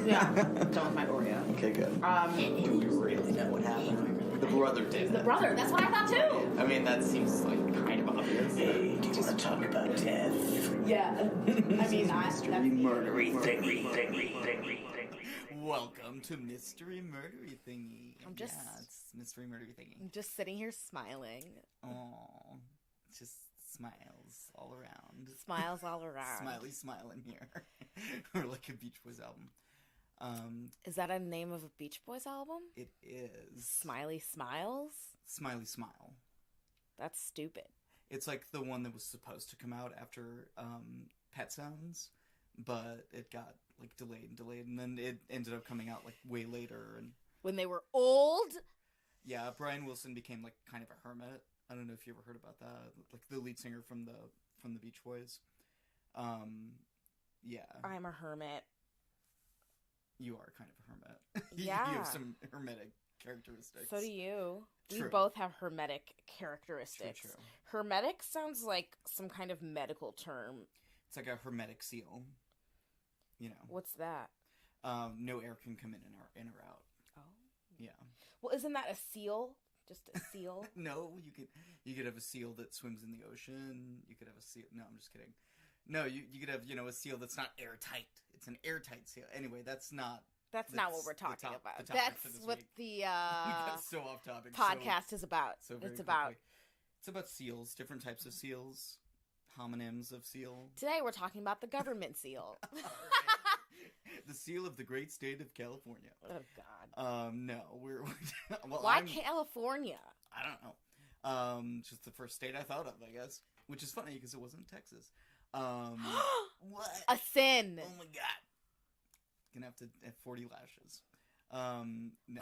Yeah, done with my Oreo. Okay, good. Do we really know what happened? The brother did. The brother, that's what I thought too. I mean, that seems like kind of obvious. Hey, do you want to talk about death? Yeah. I mean, Mystery murdery thingy. Welcome to Mystery Murdery Thingy. Yeah, it's Mystery Murdery Thingy. I'm just sitting here smiling. Oh, just smiles all around. Smiles all around. Smiley smiling here. Or like a Beach Boys album. Is that a name of a Beach Boys album? It is. Smiley Smiles? Smiley Smile. That's stupid. It's like the one that was supposed to come out after Pet Sounds, but it got like delayed, and then it ended up coming out like way later. And when they were old? Yeah, Brian Wilson became like kind of a hermit. I don't know if you ever heard about that. Like the lead singer from the Beach Boys. Yeah. I'm a hermit. You are kind of a hermit. Yeah. You have some hermetic characteristics. So do you. True. We both have hermetic characteristics. True. Hermetic sounds like some kind of medical term. It's like a hermetic seal. You know. What's that? No air can come in or out. Oh. Yeah. Well, isn't that a seal? Just a seal? No, you could have a seal that swims in the ocean. You could have a seal. No, I'm just kidding. No, you could have, a seal that's not airtight. It's an airtight seal. Anyway, that's not what we're talking about. The That's what week. the We got so off topic. podcast is about. So very it's about quickly. It's about seals, different types of seals, homonyms of seal. Today we're talking about the government seal. Right. The seal of the great state of California. Oh God. No, we're well. Why California? I don't know. Just the first state I thought of, I guess. Which is funny because it wasn't Texas. What? A sin. Oh my God. Gonna have to have 40 lashes. No.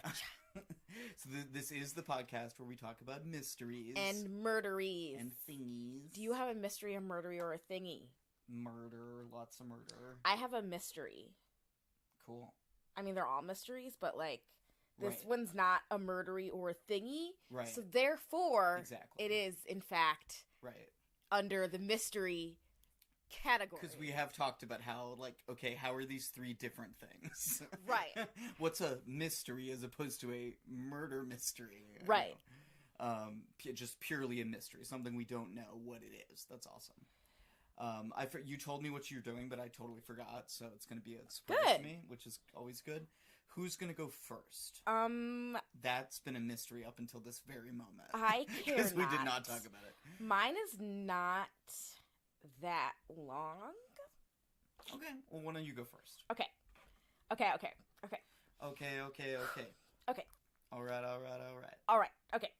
So this is the podcast where we talk about mysteries and murderies and thingies. Do you have a mystery, a murdery, or a thingy? Murder, lots of murder. I have a mystery. Cool. I mean, they're all mysteries, but like this Right. one's not a murdery or a thingy. Right. So therefore, Exactly. it is in fact Right. under the mystery category. Because we have talked about how, like, okay, how are these three different things? Right. What's a mystery as opposed to a murder mystery? Right. Just purely a mystery, something we don't know what it is. That's awesome. You told me what you're doing, but I totally forgot, so it's going to be a surprise to me, which is always good. Who's going to go first? That's been a mystery up until this very moment. I care Because we did not. not talk about it. Mine is not that long. Okay, well, why don't you go first? Okay. Okay. All right. Okay.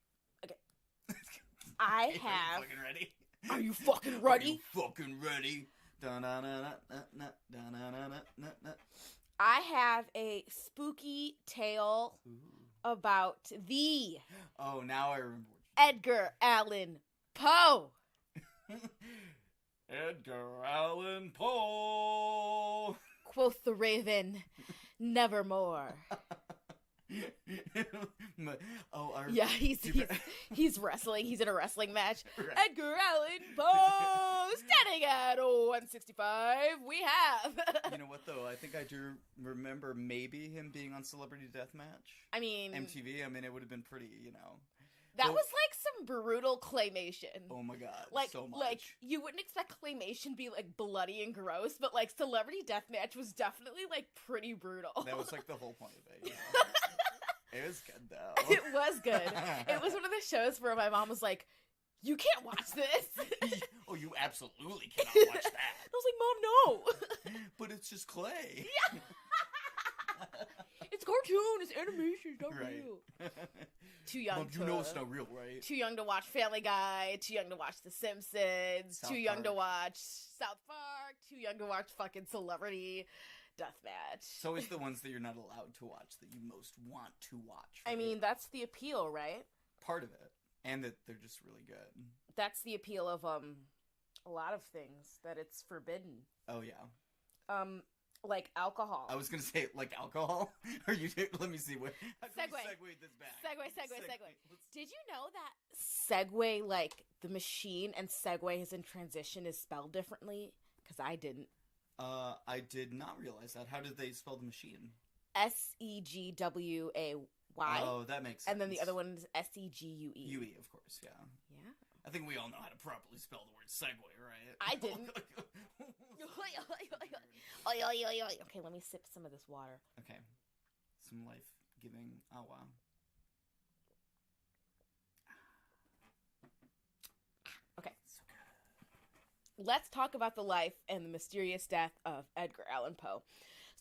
I have. Are you fucking ready? Are you fucking ready? Are you fucking ready? I have a spooky tale about the Oh, now I remember. Edgar Allan Poe. Edgar Allan Poe. Quoth the raven, nevermore. Yeah, he's wrestling. He's in a wrestling match. Right. Edgar Allan Poe standing at 165. We have. You know what though? I think I do remember maybe him being on Celebrity Deathmatch. I mean, MTV. I mean, it would have been pretty. That was like some brutal claymation. Oh my God! Like, so much. like you wouldn't expect claymation to be like bloody and gross, but like Celebrity Deathmatch was definitely like pretty brutal. That was like the whole point of it. It was good though. It was good. It was one of the shows where my mom was like, "You can't watch this." Oh, you absolutely cannot watch that. I was like, "Mom, no." But it's just clay. Yeah. It's cartoon. It's animation. It's not Right. real. Too young. Well, you know it's not real, right? Too young to watch Family Guy. Too young to watch The Simpsons. South too young to Park. watch South Park. Too young to watch fucking Celebrity Deathmatch. It's always the ones that you're not allowed to watch that you most want to watch. I right? mean, that's the appeal, right? Part of it, and that they're just really good. That's the appeal of a lot of things, that it's forbidden. Oh yeah. Like alcohol. I was gonna say like alcohol. Are you? Let me see what. How can we Segue. segue this back? Segue. Let's- Did you know that Segway, like the machine, and Segway is in transition is spelled differently? Because I didn't. I did not realize that. How did they spell the machine? Segway. Oh, that makes sense. And then the other one is Segue. UE, of course, yeah. Yeah. I think we all know how to properly spell the word Segway, right? I didn't. Okay, let me sip some of this water. Okay. Some life-giving. Oh, wow. Okay. Let's talk about the life and the mysterious death of Edgar Allan Poe.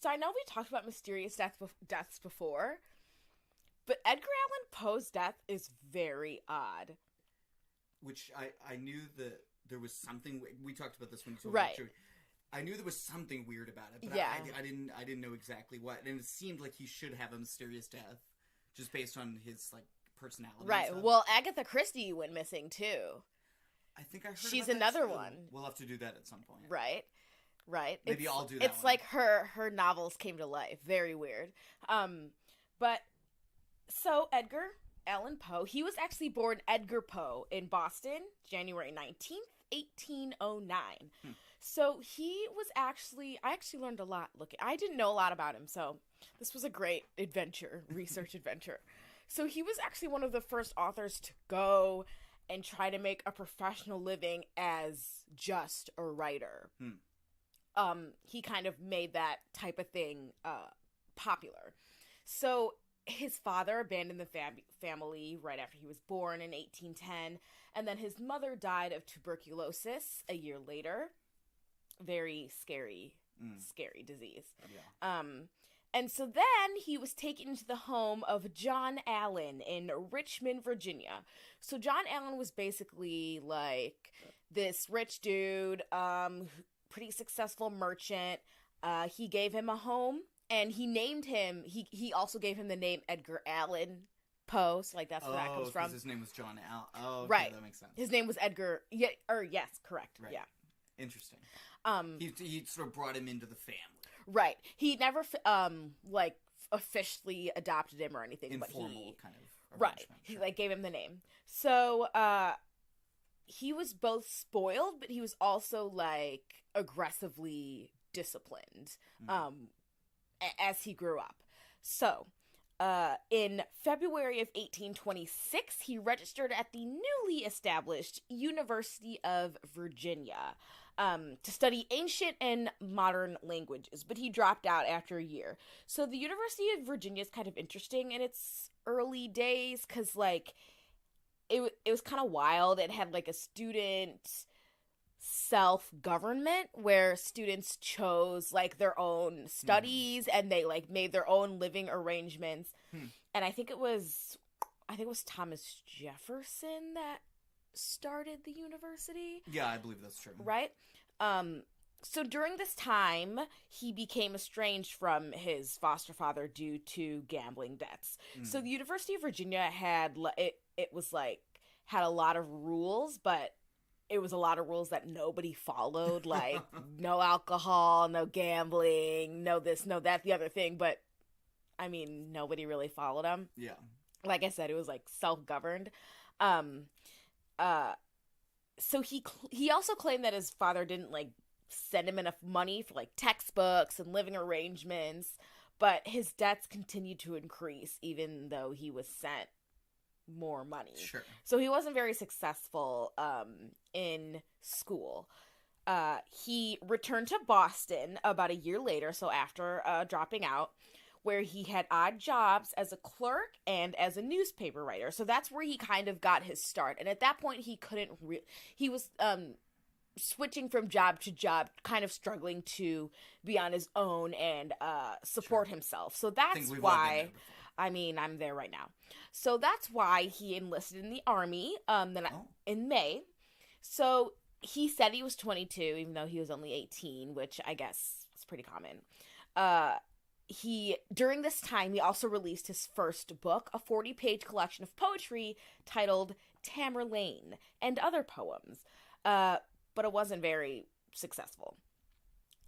So I know we talked about mysterious deaths before, but Edgar Allan Poe's death is very odd. Which I knew that there was something. We talked about this when you told right. me. I knew there was something weird about it, but yeah. I didn't know exactly what. And it seemed like he should have a mysterious death, just based on his like personality. Right. Well, Agatha Christie went missing too. I think I heard. She's about another that too. one. We'll have to do that at some point. Right. Right. Maybe I'll do that. It's like her novels came to life. Very weird. But so Edgar Allan Poe, he was actually born Edgar Poe in Boston, January 19th, 1809. So he was I actually learned a lot. I didn't know a lot about him, so this was a great research adventure. So he was actually one of the first authors to go and try to make a professional living as just a writer. He kind of made that type of thing popular. So his father abandoned the family right after he was born in 1810, and then his mother died of tuberculosis a year later. Very scary disease. Yeah. And so then he was taken to the home of John Allen in Richmond, Virginia. So John Allen was basically like this rich dude, pretty successful merchant. He gave him a home, and he named him, he also gave him the name Edgar Allan Poe, so like that's where that comes from. His name was John Allen. Oh, okay, right. That makes sense. His name was Edgar, yes, correct, right. yeah. Interesting. He sort of brought him into the family. Right. He never, like, officially adopted him or anything. Informal but he, kind of right. arrangement. He, like, gave him the name. So, he was both spoiled, but he was also, like, aggressively disciplined, as he grew up. So, in February of 1826, he registered at the newly established University of Virginia, to study ancient and modern languages, but he dropped out after a year. So the University of Virginia is kind of interesting in its early days, because, like, it was kind of wild. It had, like, a student self-government where students chose, like, their own studies, and they, like, made their own living arrangements. And I think it was Thomas Jefferson that started the university. Yeah, I believe that's true. Right? So during this time, he became estranged from his foster father due to gambling debts. So the University of Virginia had a lot of rules, but it was a lot of rules that nobody followed, like no alcohol, no gambling, no this, no that, the other thing. But I mean, nobody really followed them. Yeah. Like I said, it was like self-governed. So he also claimed that his father didn't, like, send him enough money for, like, textbooks and living arrangements, but his debts continued to increase even though he was sent more money. Sure. So he wasn't very successful in school. He returned to Boston about a year later, so after dropping out, where he had odd jobs as a clerk and as a newspaper writer. So that's where he kind of got his start. And at that point, he was switching from job to job, kind of struggling to be on his own and support himself. So that's why, I mean, I'm there right now. So that's why he enlisted in the Army in May. So he said he was 22, even though he was only 18, which I guess is pretty common. During this time, he also released his first book, a 40-page collection of poetry titled Tamerlane and Other Poems, but it wasn't very successful.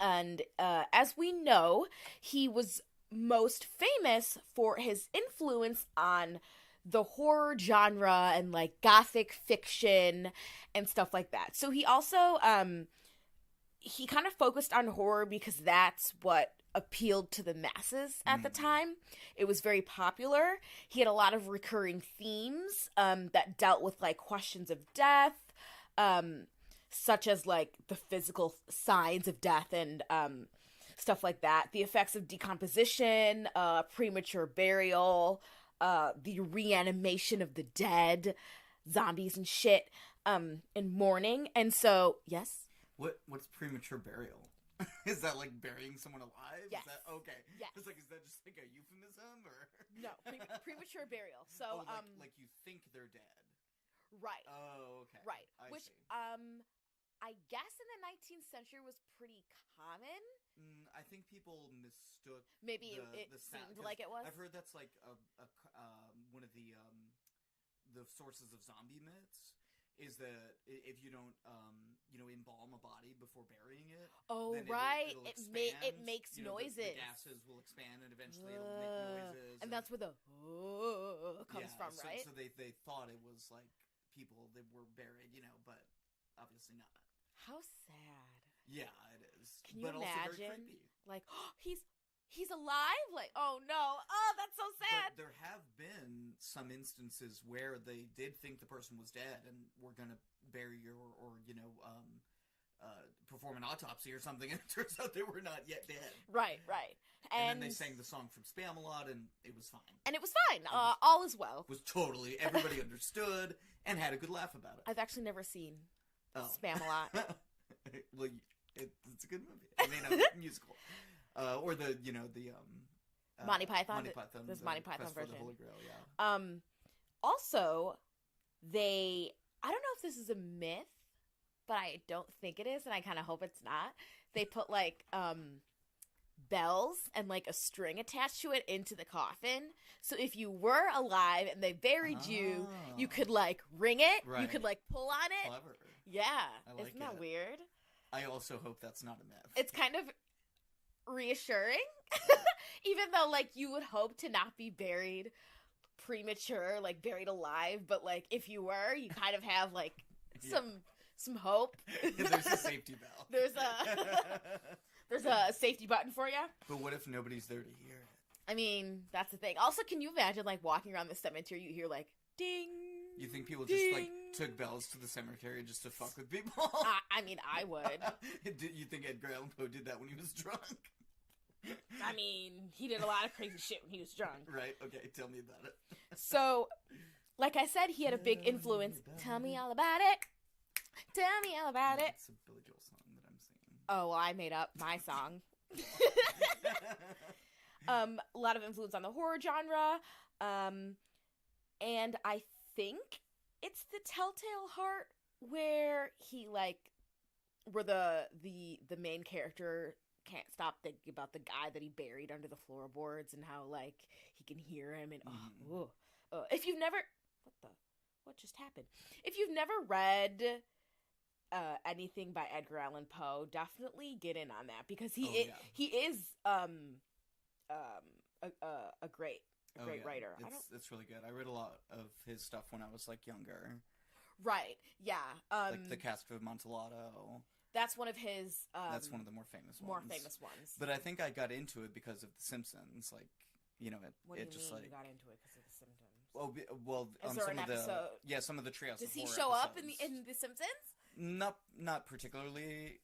And as we know, he was most famous for his influence on the horror genre and, like, gothic fiction and stuff like that. So he also he kind of focused on horror because that's what appealed to the masses at the time. It was very popular. He had a lot of recurring themes that dealt with like questions of death, such as like the physical signs of death and stuff like that, the effects of decomposition, premature burial, the reanimation of the dead, zombies and shit, and mourning. And so, yes? What's premature burial? Is that like burying someone alive? Yes. Is that, okay. Yes. It's like, is that just like a euphemism or? No, premature burial. So, like you think they're dead. Right. Oh, okay. Right. Which, see. I guess in the 19th century was pretty common. I think people mistook. Maybe it seemed like it was. I've heard that's like one of the sources of zombie myths is that if you don't embalm a body before burying it. Oh, then right. It makes noises. The gases will expand and eventually it'll make noises. And that's where the comes from, right? So they thought it was like people that were buried, but obviously not. How sad. Yeah, it is. Can you imagine? Also very creepy. Like, he's alive? Like, oh no. Oh, that's so sad. But there have been some instances where they did think the person was dead and were going to bury or perform an autopsy or something, and it turns out they were not yet dead. Right. And then they sang the song from Spamalot, and it was fine. And it was fine. All is well. Was totally, everybody understood and had a good laugh about it. I've actually never seen Spamalot. Well, it's a good movie. I mean, a musical. Or the Monty Python. Monty Python. This Monty Python Quest version. For the Holy Grail, yeah. Also, I don't know if this is a myth, but I don't think it is, and I kind of hope it's not. They put like bells and like a string attached to it into the coffin. So if you were alive and they buried you, you could like ring it. Right. You could like pull on it. Clever. Yeah. Isn't that weird? I also hope that's not a myth. It's kind of reassuring. Even though like you would hope to not be buried premature, like buried alive, but like if you were, you kind of have like some hope. There's a safety bell. There's a safety button for you. But what if nobody's there to hear it? I mean, that's the thing. Also, can you imagine like walking around the cemetery, you hear like ding. You think people ding. just like took bells to the cemetery just to fuck with people? I mean, I would. You think Edgar Allan Poe did that when he was drunk? I mean, he did a lot of crazy shit when he was drunk. Right, okay, tell me about it. So, like I said, he had a big influence. Tell me all about it. Tell me all about it. It's a Billy Joel song that I'm singing. Oh, well, I made up my song. A lot of influence on the horror genre. And I think it's the Telltale Heart where the main character can't stop thinking about the guy that he buried under the floorboards and how like he can hear him and if you've never what just happened? If you've never read anything by Edgar Allan Poe, definitely get in on that because he is a great writer. It's really good. I read a lot of his stuff when I was like younger. Right. Yeah. Like the Cask of Amontillado. That's one of his. That's one of the more famous ones. But I think I got into it because of The Simpsons. Like, What do you just mean like you got into it because of The Simpsons? Well, is there an episode? Some of the Treehouse Does of Horror he show up episodes. in The Simpsons? Not particularly.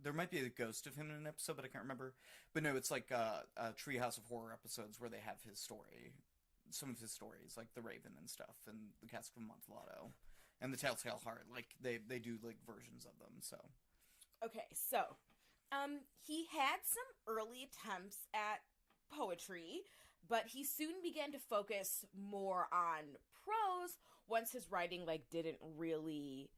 There might be a ghost of him in an episode, but I can't remember. But no, it's like Treehouse of Horror episodes where they have his story, some of his stories, like The Raven and stuff, and the Cask of Amontillado, and the Telltale Heart. Like they do like versions of them. So. Okay, so, he had some early attempts at poetry, but he soon began to focus more on prose once his writing, didn't really,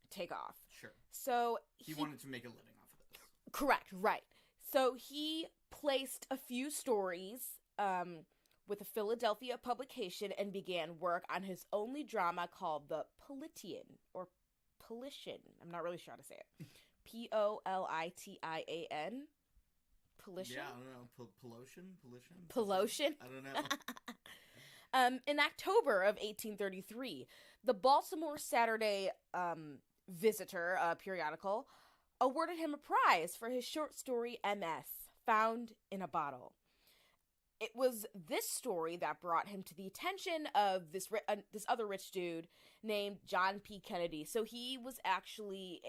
take off. Sure. So, he wanted to make a living off of this. Correct, right. So, he placed a few stories, with a Philadelphia publication and began work on his only drama called The Politian, or Polition. I'm not really sure how to say it. Polition? Polition? Yeah, I don't know. Polition? Polition? I don't know. In October of 1833, the Baltimore Saturday Visitor periodical awarded him a prize for his short story MS, Found in a Bottle. It was this story that brought him to the attention of this other rich dude named John P. Kennedy. So he was actually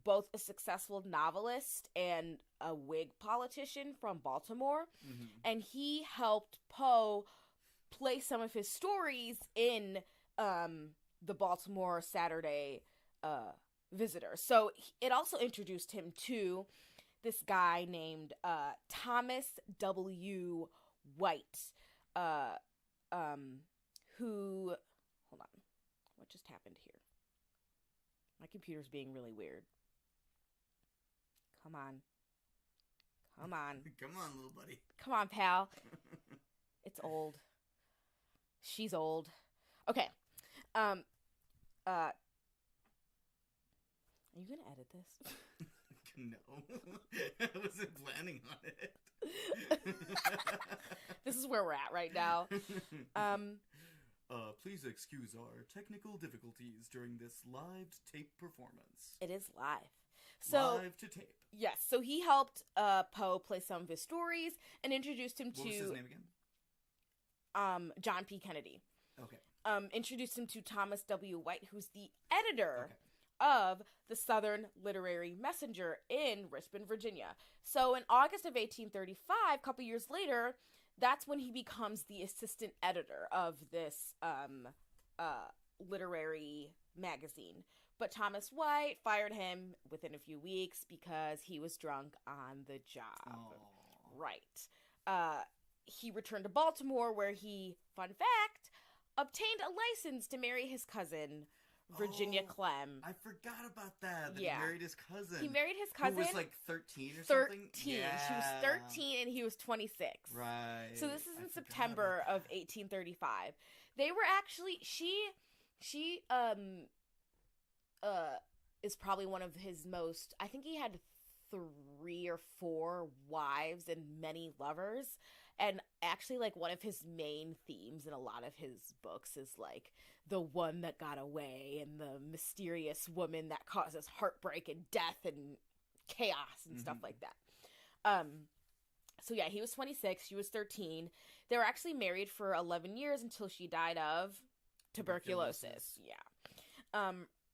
both a successful novelist and a Whig politician from Baltimore. Mm-hmm. And he helped Poe place some of his stories in the Baltimore Saturday Visitor. So it also introduced him to this guy named Thomas W. White, who, hold on, what just happened here? My computer's being really weird. Come on. Come on, little buddy. Come on, pal. It's old. She's old. Okay. Are you gonna edit this? No. I wasn't planning on it. This is where we're at right now. Please excuse our technical difficulties during this live tape performance. It is live. So, live to tape. Yes, so he helped Poe play some of his stories and introduced him to... What was his name again? John P. Kennedy. Okay. Introduced him to Thomas W. White, who's the editor of the Southern Literary Messenger in Richmond, Virginia. So in August of 1835, a couple years later, that's when he becomes the assistant editor of this literary magazine. But Thomas White fired him within a few weeks because he was drunk on the job. Aww. Right. He returned to Baltimore where he, fun fact, obtained a license to marry his cousin, Virginia Clem. I forgot about that. He married his cousin. He married his cousin. Who was like 13 or something? 13. Yeah. She was 13 and he was 26. Right. So this is in September of 1835. They were actually, she is probably one of his most, I think he had 3 or 4 wives and many lovers. And actually, like, one of his main themes in a lot of his books is, like, the one that got away and the mysterious woman that causes heartbreak and death and chaos and stuff like that. So, yeah, he was 26. She was 13. They were actually married for 11 years until she died of tuberculosis. Yeah.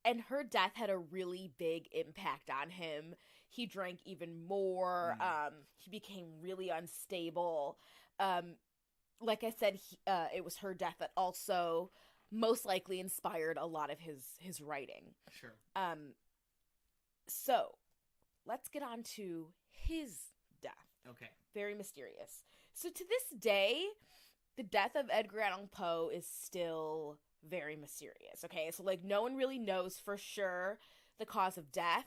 And her death had a really big impact on him. He drank even more. He became really unstable. Like I said, it was her death that also most likely inspired a lot of his writing. Sure. So, let's get on to his death. Okay. Very mysterious. So, to this day, the death of Edgar Allan Poe is still very mysterious. Okay, so, like, no one really knows for sure the cause of death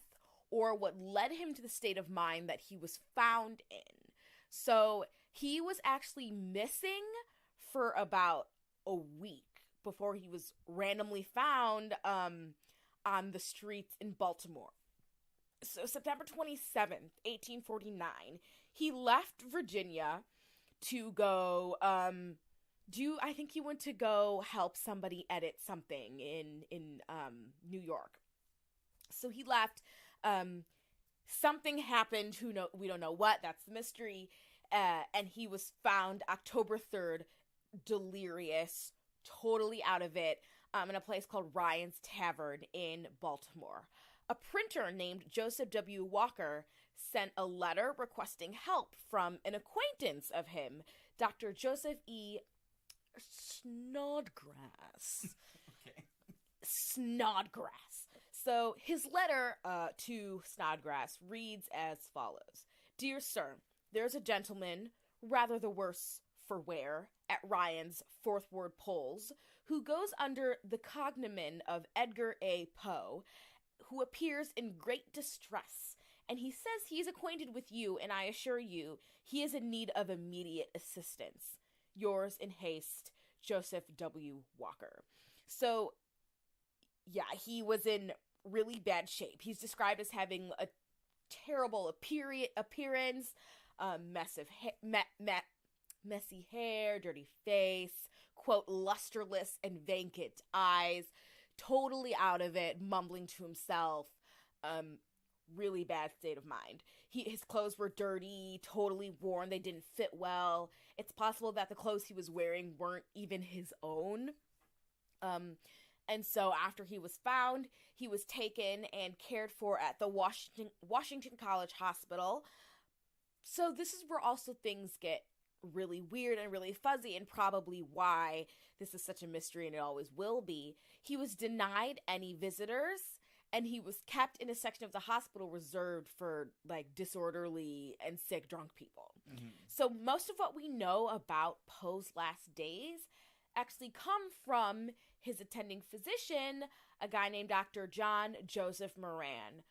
or what led him to the state of mind that he was found in. So, he was actually missing for about a week before he was randomly found on the streets in Baltimore. So, September 27th, 1849, he left Virginia to go, I think he went to go help somebody edit something in New York. So he left. Something happened. We don't know what. That's the mystery. And he was found October 3rd, delirious, totally out of it, in a place called Ryan's Tavern in Baltimore. A printer named Joseph W. Walker sent a letter requesting help from an acquaintance of him, Dr. Joseph E. Snodgrass. Okay. Snodgrass. So his letter to Snodgrass reads as follows. Dear Sir, there's a gentleman, rather the worse for wear, at Ryan's Fourth Ward Polls, who goes under the cognomen of Edgar A. Poe, who appears in great distress, and he says he is acquainted with you, and I assure you he is in need of immediate assistance. Yours in haste, Joseph W. Walker. So, yeah, he was in really bad shape. He's described as having a terrible appearance, messy hair, dirty face, quote, lusterless and vacant eyes, totally out of it, mumbling to himself. really bad state of mind. His clothes were dirty, totally worn, they didn't fit well. It's possible that the clothes he was wearing weren't even his own. And so after he was found, he was taken and cared for at the Washington College Hospital. So this is where also things get really weird and really fuzzy, and probably why this is such a mystery, and it always will be. He was denied any visitors, and he was kept in a section of the hospital reserved for, like, disorderly and sick drunk people. Mm-hmm. So most of what we know about Poe's last days actually come from his attending physician, a guy named Dr. John Joseph Moran,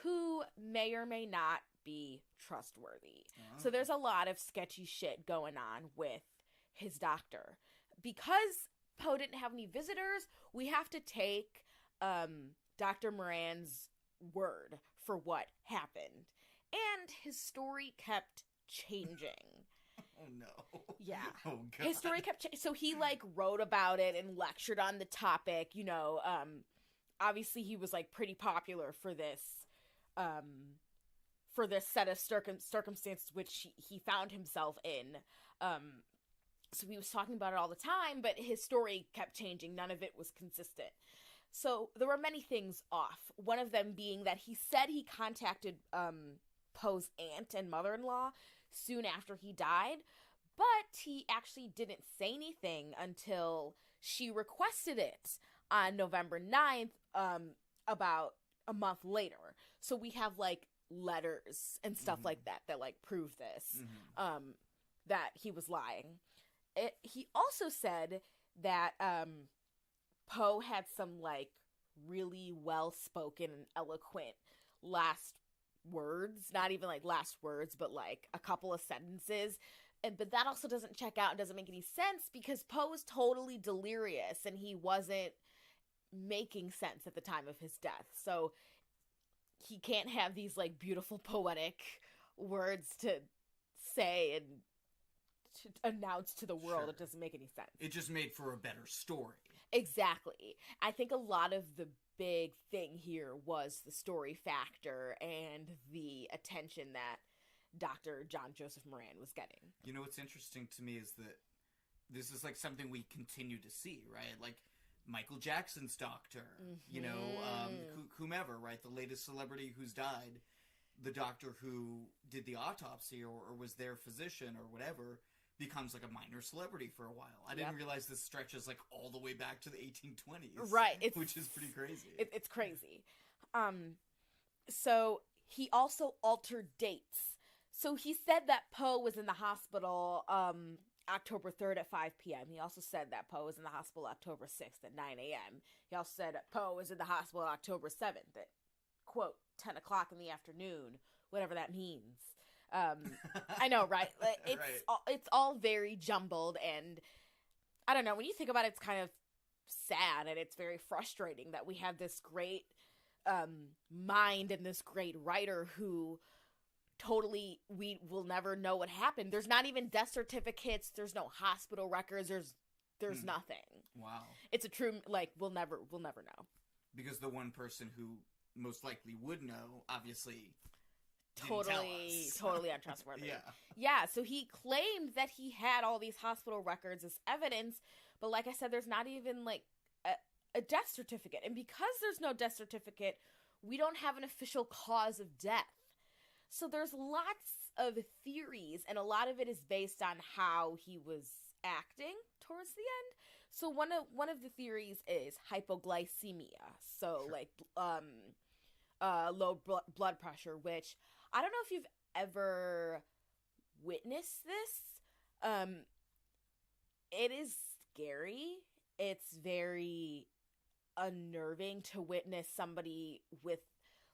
who may or may not be trustworthy. So there's a lot of sketchy shit going on with his doctor. Because Poe didn't have any visitors, we have to take Dr. Moran's word for what happened. And his story kept changing. Oh, no. Yeah. Oh, God. His story kept changing. So he, like, wrote about it and lectured on the topic, you know. Obviously, he was, like, pretty popular for this set of circumstances which he found himself in. So he was talking about it all the time, but his story kept changing. None of it was consistent. So there were many things off. One of them being that he said he contacted Poe's aunt and mother-in-law soon after he died, but he actually didn't say anything until she requested it on November 9th, about a month later. So we have, like, letters and stuff like that like, prove this, that he was lying. He also said that Poe had some, like, really well-spoken and eloquent last words, not even, like, last words, but, like, a couple of sentences, but that also doesn't check out and doesn't make any sense, because Poe was totally delirious, and he wasn't making sense at the time of his death, so he can't have these, like, beautiful poetic words to say and to announce to the world. Sure. It doesn't make any sense. It just made for a better story. Exactly. I think a lot of the big thing here was the story factor and the attention that Dr. John Joseph Moran was getting. You know, what's interesting to me is that this is, like, something we continue to see, right? Like, Michael Jackson's doctor, you know, whomever, right? The latest celebrity who's died, the doctor who did the autopsy or was their physician or whatever becomes, like, a minor celebrity for a while. I didn't realize this stretches, like, all the way back to the 1820s. Right. Which is pretty crazy. It's crazy. So he also altered dates. So he said that Poe was in the hospital October 3rd at 5 p.m. He also said that Poe was in the hospital October 6th at 9 a.m. He also said Poe was in the hospital October 7th at, quote, 10 o'clock in the afternoon, whatever that means. I know, right? It's all very jumbled, and I don't know, when you think about it, it's kind of sad, and it's very frustrating that we have this great mind and this great writer who totally, we will never know what happened. There's not even death certificates, there's no hospital records, there's nothing. Wow. It's a true, like, we'll never know. Because the one person who most likely would know, obviously, totally untrustworthy. Yeah, so he claimed that he had all these hospital records as evidence, but like I said, there's not even, like, a death certificate. And because there's no death certificate, we don't have an official cause of death. So there's lots of theories, and a lot of it is based on how he was acting towards the end. So one of the theories is hypoglycemia. So, sure. Like, low blood pressure, which I don't know if you've ever witnessed this. It is scary. It's very unnerving to witness somebody with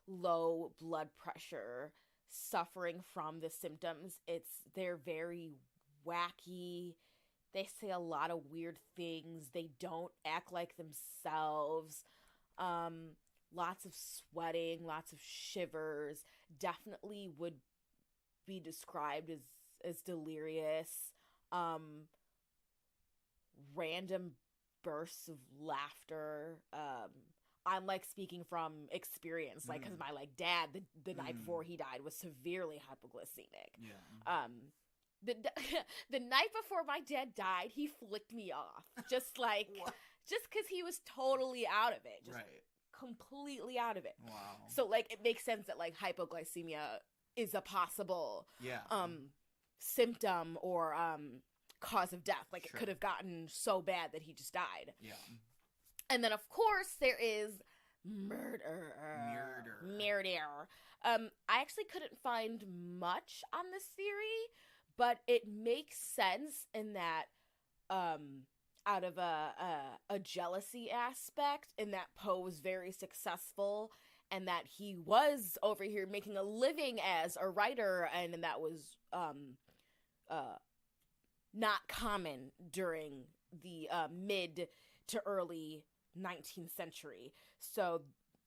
low blood pressure suffering from the symptoms. They're very wacky. They say a lot of weird things. They don't act like themselves. Lots of sweating, lots of shivers. Definitely would be described as delirious. Random bursts of laughter. I'm like speaking from experience, like, because my like dad the night before he died was severely hypoglycemic. Yeah. The night before my dad died, he flicked me off, just like just because he was totally out of it, just completely out of it. Wow. So like it makes sense that like hypoglycemia is a possible symptom or cause of death. Like it could have gotten so bad that he just died. Yeah. And then of course there is murder. I actually couldn't find much on this theory, but it makes sense in that out of a jealousy aspect, in that Poe was very successful and that he was over here making a living as a writer, and that was not common during the mid to early 19th century. So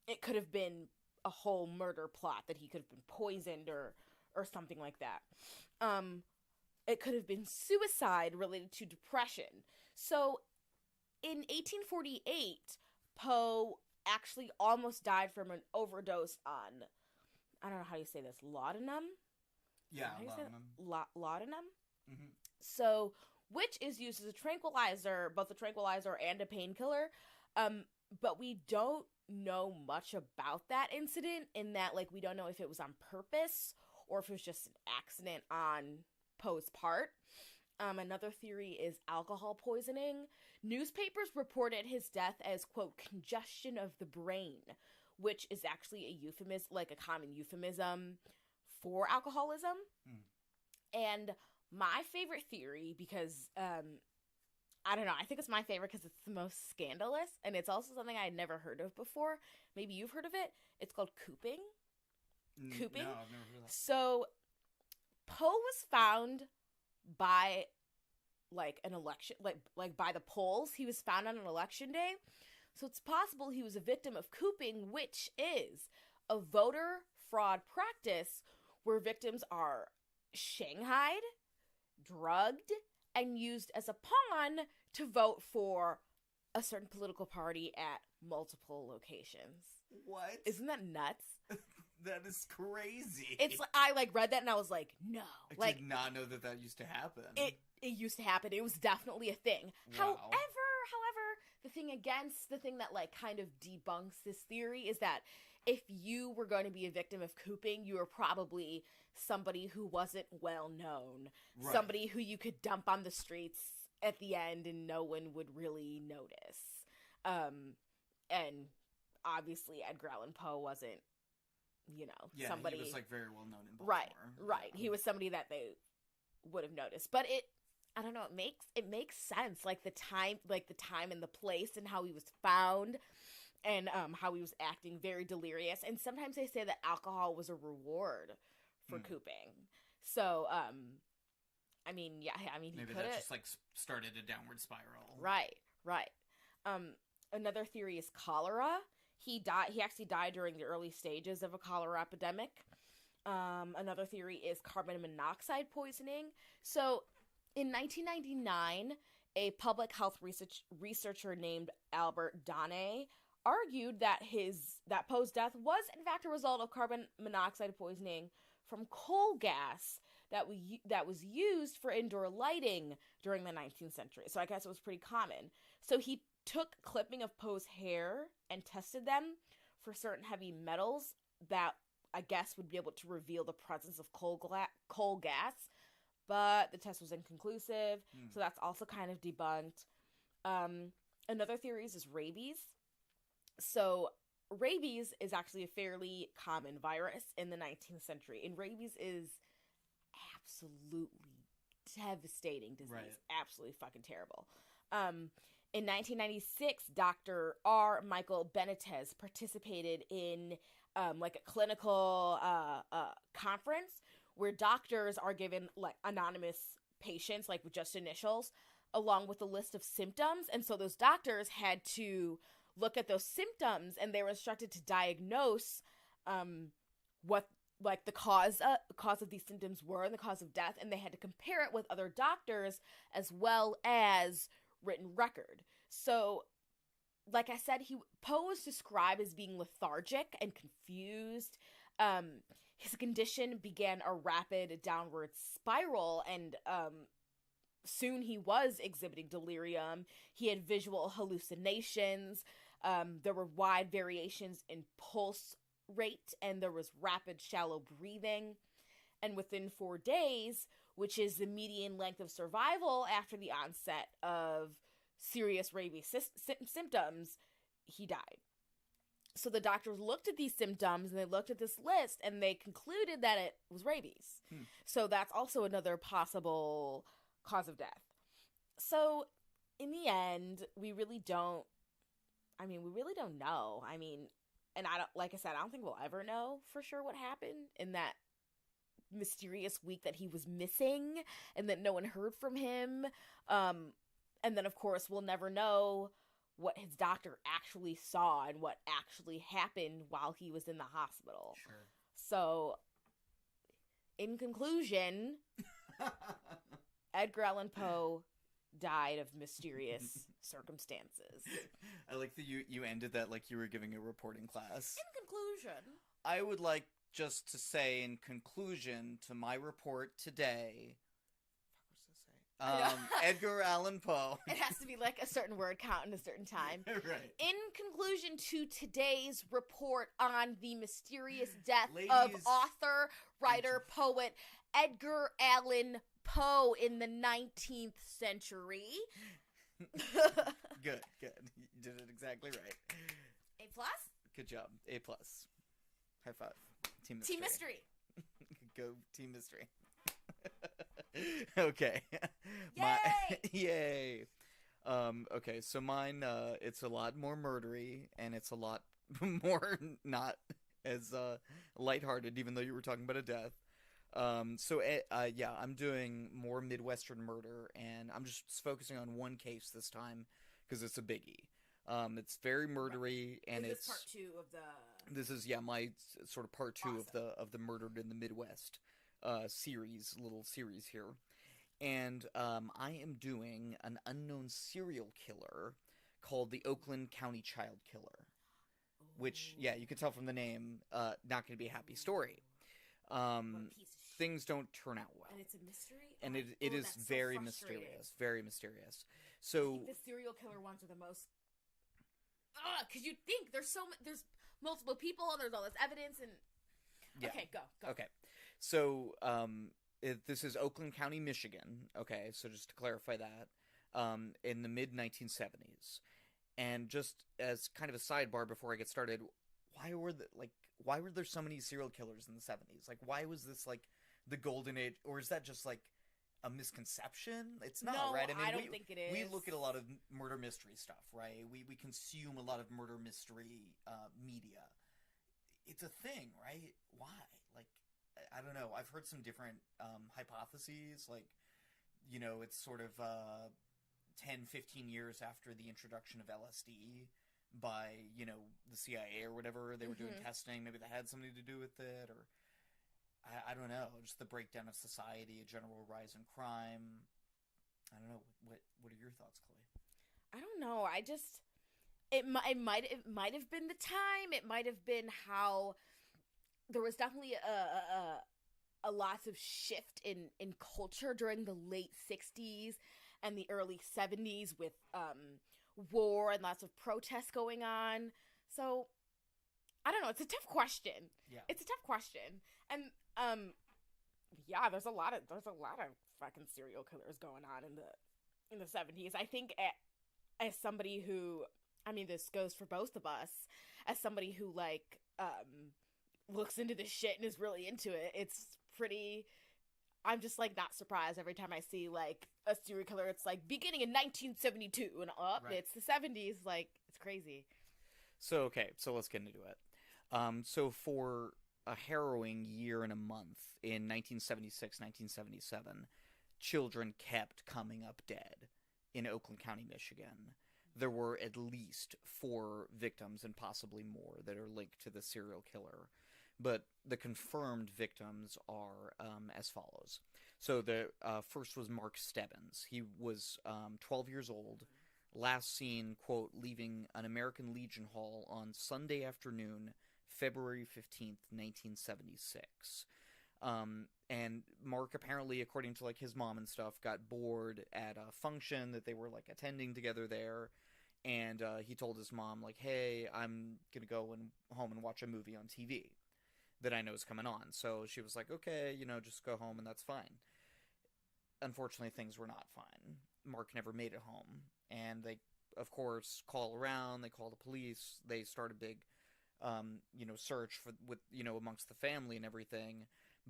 it could have been a whole murder plot, that he could have been poisoned or something like that. It could have been suicide related to depression. So in 1848, Poe actually almost died from an overdose on, I don't know how you say this, laudanum? Yeah, laudanum. Mm-hmm. So, which is used as a tranquilizer, both a tranquilizer and a painkiller. But we don't know much about that incident, in that, like, we don't know if it was on purpose or if it was just an accident on Poe's part. Another theory is alcohol poisoning. Newspapers reported his death as, quote, congestion of the brain, which is actually a euphemism, like a common euphemism for alcoholism. And my favorite theory, because, I don't know, I think it's my favorite because it's the most scandalous, and it's also something I had never heard of before. Maybe you've heard of it. It's called cooping. Cooping? No, I've never heard of that. So, Poe was found by, like, an election, like by the polls. He was found on an election day. So it's possible he was a victim of cooping, which is a voter fraud practice where victims are shanghaied, drugged, and used as a pawn to vote for a certain political party at multiple locations. What? Isn't that nuts? That is crazy. It's like, I like read that and I was like, no. I did not know that used to happen. It used to happen. It was definitely a thing. Wow. However, the thing that like kind of debunks this theory is that if you were going to be a victim of cooping, you were probably somebody who wasn't well known, somebody who you could dump on the streets at the end and no one would really notice. And obviously Edgar Allan Poe wasn't, somebody. He was like very well known in Baltimore. Right. He was somebody that they would have noticed. But I don't know, it makes sense, like the time and the place and how he was found, and how he was acting very delirious. And sometimes they say that alcohol was a reward for cooping. So, maybe that just like started a downward spiral. Right. Another theory is cholera. He actually died during the early stages of a cholera epidemic. Another theory is carbon monoxide poisoning. So, in 1999, a public health researcher named Albert Donne argued that Poe's death was in fact a result of carbon monoxide poisoning from coal gas that was used for indoor lighting during the 19th century. So I guess it was pretty common. So he took clipping of Poe's hair and tested them for certain heavy metals that I guess would be able to reveal the presence of coal gas, but the test was inconclusive, so that's also kind of debunked. Another theory is rabies. So rabies is actually a fairly common virus in the 19th century, and rabies is absolutely devastating disease. Right. Absolutely fucking terrible. In 1996, Dr. R. Michael Benitez participated in like a clinical conference where doctors are given like anonymous patients, like with just initials, along with a list of symptoms. And so those doctors had to look at those symptoms, and they were instructed to diagnose what like the cause of these symptoms were and the cause of death, and they had to compare it with other doctors as well as written record. So like I said, Poe was described as being lethargic and confused. His condition began a rapid downward spiral, and soon he was exhibiting delirium. He had visual hallucinations. There were wide variations in pulse rate, and there was rapid shallow breathing. And within 4 days, which is the median length of survival after the onset of serious rabies symptoms, he died. So the doctors looked at these symptoms, and they looked at this list, and they concluded that it was rabies. So that's also another possible cause of death. So in the end, we really don't know. I mean, and I don't, like I said, I don't think we'll ever know for sure what happened in that mysterious week that he was missing and that no one heard from him. And then, of course, we'll never know what his doctor actually saw and what actually happened while he was in the hospital. Sure. So, in conclusion, Edgar Allan Poe died of mysterious circumstances. I like that you ended that like you were giving a reporting class. In conclusion, I would like just to say in conclusion to my report today, Edgar Allan Poe. it has to be like a certain word count in a certain time. Right. In conclusion to today's report on the mysterious death of Ladies, author, writer, poet Edgar Allan Poe in the 19th century. Good. You did it exactly right. A plus? Good job. A plus. High five. Team Mystery. Go Team Mystery. Okay. Yay! Yay. Okay, so mine, it's a lot more murdery, and it's a lot more not as lighthearted, even though you were talking about a death. I'm doing more Midwestern murder, and I'm just focusing on one case this time because it's a biggie. It's very murdery, and Is it's this part 2 of the. This is my sort of part 2 of the Murdered in the Midwest little series here, and I am doing an unknown serial killer called the Oakland County Child Killer, which you can tell from the name, not going to be a happy story. Things don't turn out well. And it's a mystery? And it is very mysterious. Very mysterious. So I think the serial killer ones are the most... because you'd think there's multiple people, there's all this evidence, and... Yeah. Okay, go. Okay. So, this is Oakland County, Michigan. Okay, so just to clarify that. In the mid-1970s. And just as kind of a sidebar before I get started, why were there so many serial killers in the 70s? Like, why was this, like, the golden age? Or is that just, like, a misconception? It's not, no, right? I mean, I don't think it is. We look at a lot of murder mystery stuff, right? We consume a lot of murder mystery media. It's a thing, right? Why? Like, I don't know. I've heard some different hypotheses. Like, it's sort of 10, 15 years after the introduction of LSD by, the CIA or whatever. They were doing testing. Maybe that had something to do with it, or I don't know. Just the breakdown of society, a general rise in crime. I don't know. What are your thoughts, Chloe? I don't know. It might have been the time. It might have been how there was definitely a lot of shift in culture during the late 60s and the early 70s with war and lots of protests going on. So I don't know. It's a tough question. Yeah, it's a tough question, and there's a lot of fucking serial killers going on in the 70s. I think as somebody who, I mean, this goes for both of us, as somebody who like looks into this shit and is really into it, it's pretty. I'm just like not surprised every time I see like a serial killer. It's like beginning in 1972 and up. Right. It's the 70s. Like, it's crazy. So let's get into it. So for a harrowing year and a month in 1976, 1977, children kept coming up dead in Oakland County, Michigan. There were at least 4 victims and possibly more that are linked to the serial killer. But the confirmed victims are as follows. So the first was Mark Stebbins. He was 12 years old last seen, quote, leaving an American Legion Hall on Sunday afternoon, February 15th, 1976. And Mark apparently, according to, like, his mom and stuff, got bored at a function that they were, like, attending together there, and he told his mom, like, hey, I'm gonna go home and watch a movie on TV that I know is coming on. So she was like, okay, just go home and that's fine. Unfortunately, things were not fine. Mark never made it home, and they, of course, call around, they call the police, they start a big, search amongst the family and everything,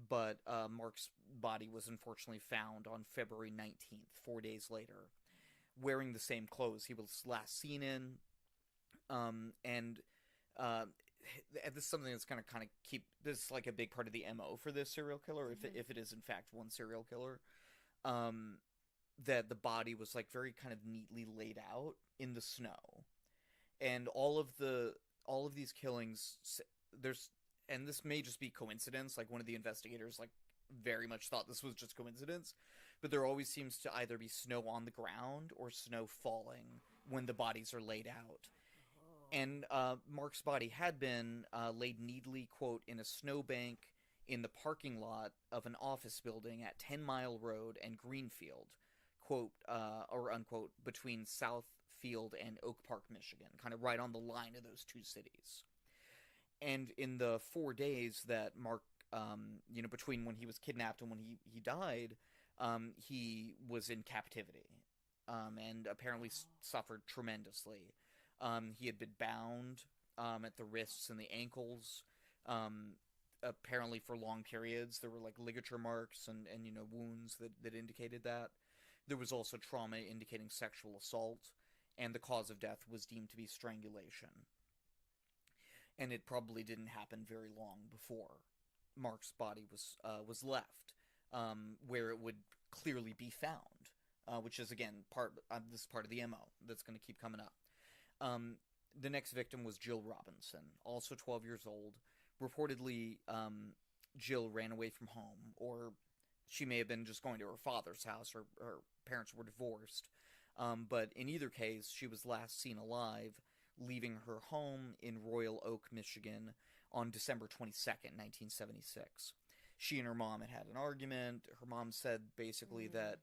but Mark's body was unfortunately found on February 19th, 4 days later, wearing the same clothes he was last seen in, and this is something that's going to kind of keep this, like, a big part of the MO for this serial killer, if it is in fact one serial killer, that the body was, like, very kind of neatly laid out in the snow, and all of these killings, and this may just be coincidence, like, one of the investigators, like, very much thought this was just coincidence, but there always seems to either be snow on the ground or snow falling when the bodies are laid out. And Mark's body had been laid neatly, quote, in a snowbank in the parking lot of an office building at 10 Mile Road and Greenfield, quote, or unquote, between Southfield and Oak Park, Michigan, kind of right on the line of those two cities. And in the 4 days that Mark, between when he was kidnapped and when he died, he was in captivity, and apparently suffered tremendously. He had been bound at the wrists and the ankles, apparently for long periods. There were, like, ligature marks and wounds that indicated that. There was also trauma indicating sexual assault, and the cause of death was deemed to be strangulation. And it probably didn't happen very long before Mark's body was left, where it would clearly be found, which is, again, this is part of the MO that's going to keep coming up. The next victim was Jill Robinson, also 12 years old. Reportedly, Jill ran away from home, or she may have been just going to her father's house, or her parents were divorced. But in either case, she was last seen alive, leaving her home in Royal Oak, Michigan, on December 22nd, 1976. She and her mom had an argument. Her mom said, basically, that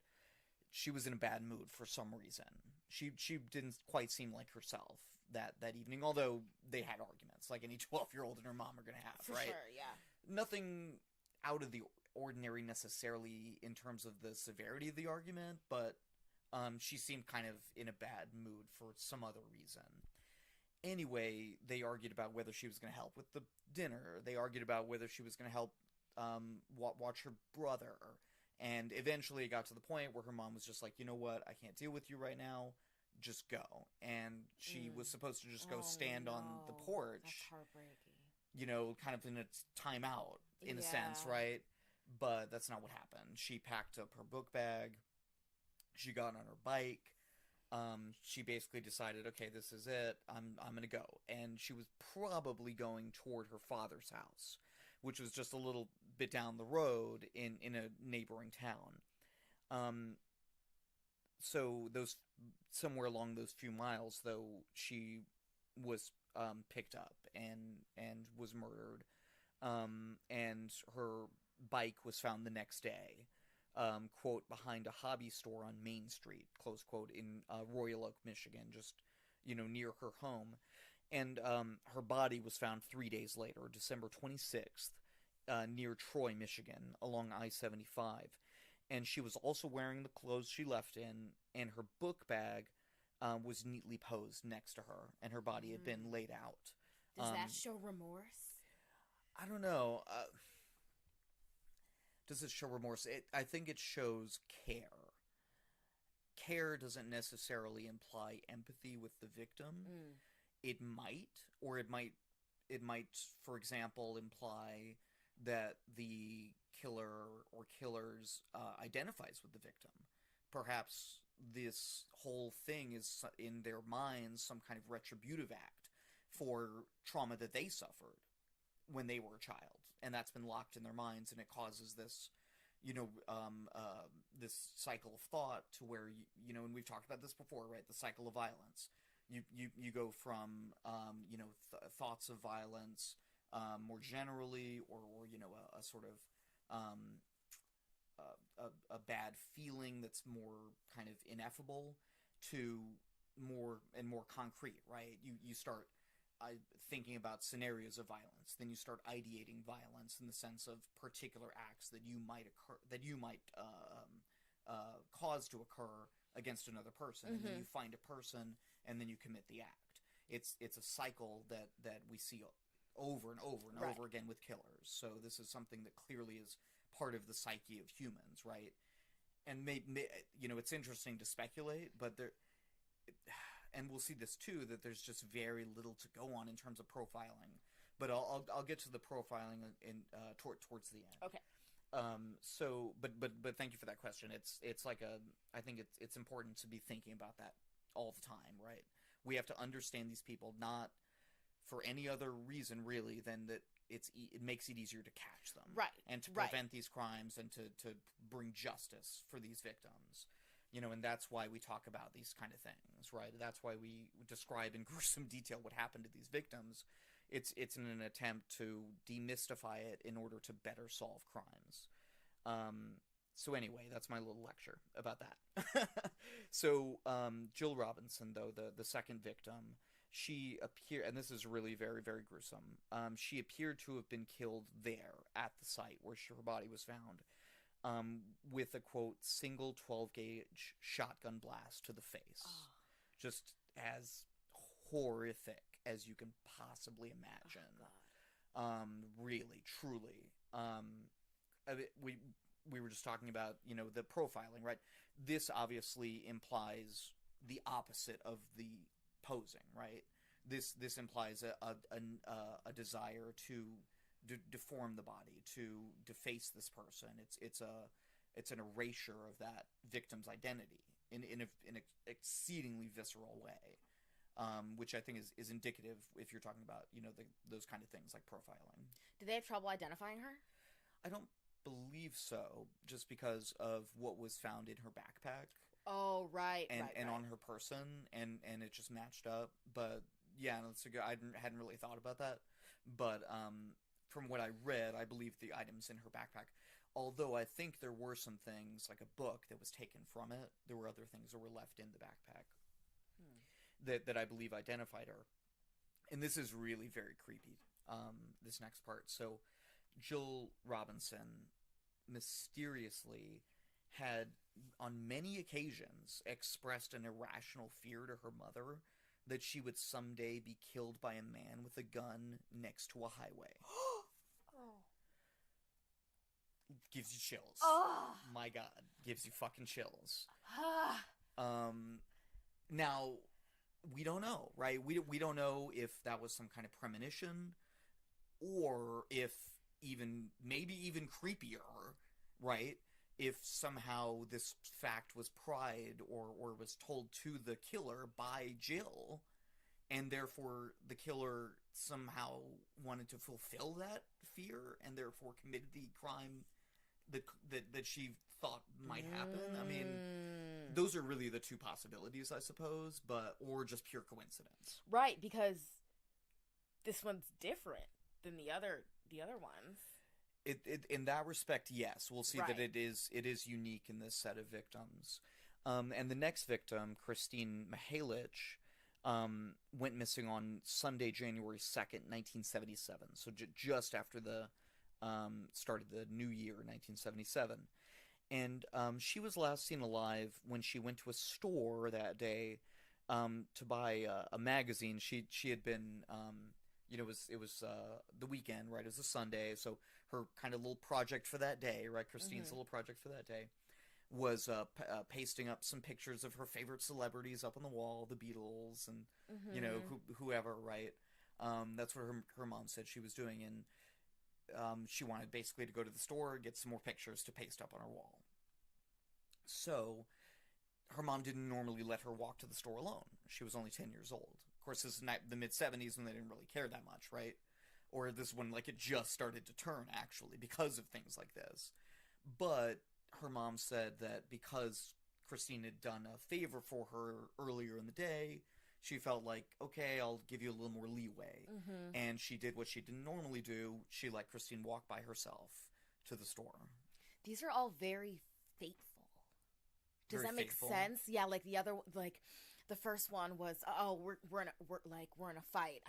she was in a bad mood for some reason. She didn't quite seem like herself that evening, although they had arguments, like any 12-year-old and her mom are going to have, For right? sure, yeah. Nothing out of the ordinary necessarily in terms of the severity of the argument, but she seemed kind of in a bad mood for some other reason. Anyway, they argued about whether she was going to help with the dinner. They argued about whether she was going to help watch her brother. And eventually it got to the point where her mom was just like, you know what, I can't deal with you right now, just go. And she was supposed to just go stand on the porch. That's heartbreaking. Kind of in a timeout, in a sense, right? But that's not what happened. She packed up her book bag. She got on her bike. She basically decided, okay, this is it. I'm going to go. And she was probably going toward her father's house, which was just a little bit down the road in a neighboring town. So somewhere along those few miles, though, she was picked up and was murdered. And her bike was found the next day, quote, behind a hobby store on Main Street, close quote, in Royal Oak, Michigan, just, near her home. And her body was found 3 days later, December 26th, near Troy, Michigan, along I-75. And she was also wearing the clothes she left in, and her book bag was neatly posed next to her, and her body had been laid out. Does that show remorse? I don't know. Does it show remorse? I think it shows care. Care doesn't necessarily imply empathy with the victim. It might, or it might, for example, imply that the killer or killers identifies with the victim. Perhaps this whole thing is, in their minds, some kind of retributive act for trauma that they suffered when they were a child, and that's been locked in their minds, and it causes this, this cycle of thought to where you know, and we've talked about this before, right? The cycle of violence. You go from you know, thoughts of violence more generally, or you know, a sort of a bad feeling that's more kind of ineffable, to more and more concrete, right? You start thinking about scenarios of violence, then you start ideating violence in the sense of particular acts that you might cause to occur against another person, and then you find a person, and then you commit the act. It's a cycle that we see over and over and over again with killers. So this is something that clearly is part of the psyche of humans, right? And you know, it's interesting to speculate, but and we'll see this too, that there's just very little to go on in terms of profiling. But I'll get to the profiling towards the end. Okay. So, but thank you for that question. It's like I think it's important to be thinking about that all the time, right? We have to understand these people, not for any other reason really than that it makes it easier to catch them, right? And to prevent these crimes, and to bring justice for these victims. You know, and that's why we talk about these kind of things, right? That's why we describe in gruesome detail what happened to these victims. It's in an attempt to demystify it in order to better solve crimes. So anyway, that's my little lecture about that. So Jill Robinson, though, the second victim, she appeared, and this is really very, very gruesome. She appeared to have been killed there at the site where her body was found. With a, quote, single 12-gauge shotgun blast to the face. Oh. Just as horrific as you can possibly imagine. Oh, really, truly. We were just talking about, you know, the profiling, right? This obviously implies the opposite of the posing, right? This implies a desire to deform the body, to deface this person. It's an erasure of that victim's identity in an exceedingly visceral way, which I think is indicative if you're talking about, you know, those kind of things like profiling. Did they have trouble identifying her? I don't believe so, just because of what was found in her backpack. Oh, right, and on her person, and it just matched up. But yeah, that's a good. I hadn't really thought about that, but from what I read, I believe the items in her backpack. Although I think there were some things, like a book that was taken from it. There were other things that were left in the backpack that I believe identified her. And this is really very creepy, this next part. So Jill Robinson mysteriously had, on many occasions, expressed an irrational fear to her mother that she would someday be killed by a man with a gun next to a highway. Gives you chills. Oh. My God, gives you fucking chills. Now, we don't know, right? We don't know if that was some kind of premonition, or if maybe even creepier, right? If somehow this fact was pried or was told to the killer by Jill, and therefore the killer somehow wanted to fulfill that fear and therefore committed the crime that she thought might happen. I mean, those are really the two possibilities, I suppose, or just pure coincidence. Right, because this one's different than the other ones. It in that respect, yes, we'll see that it is unique in this set of victims. And the next victim, Christine Mihalich, went missing on Sunday, January 2nd, 1977. So just after the start of the new year, 1977. And she was last seen alive when she went to a store that day to buy a magazine. She had been, you know, it was the weekend, right? It was a Sunday, so her kind of little project for that day, right? Christine's little project for that day was pasting up some pictures of her favorite celebrities up on the wall, the Beatles and, you know, whoever, right? That's what her mom said she was doing, and she wanted basically to go to the store, get some more pictures to paste up on her wall. So her mom didn't normally let her walk to the store alone. She was only 10 years old. Of course, this is the mid-70s when they didn't really care that much, right? Or this one, like, it just started to turn, actually, because of things like this. But her mom said that because Christine had done a favor for her earlier in the day, she felt like, okay, I'll give you a little more leeway. Mm-hmm. And she did what she didn't normally do. She let Christine walk by herself to the store. These are all very fateful. Does Very that make fateful. sense? Yeah, like the other, like the first one was, oh, we're in a fight.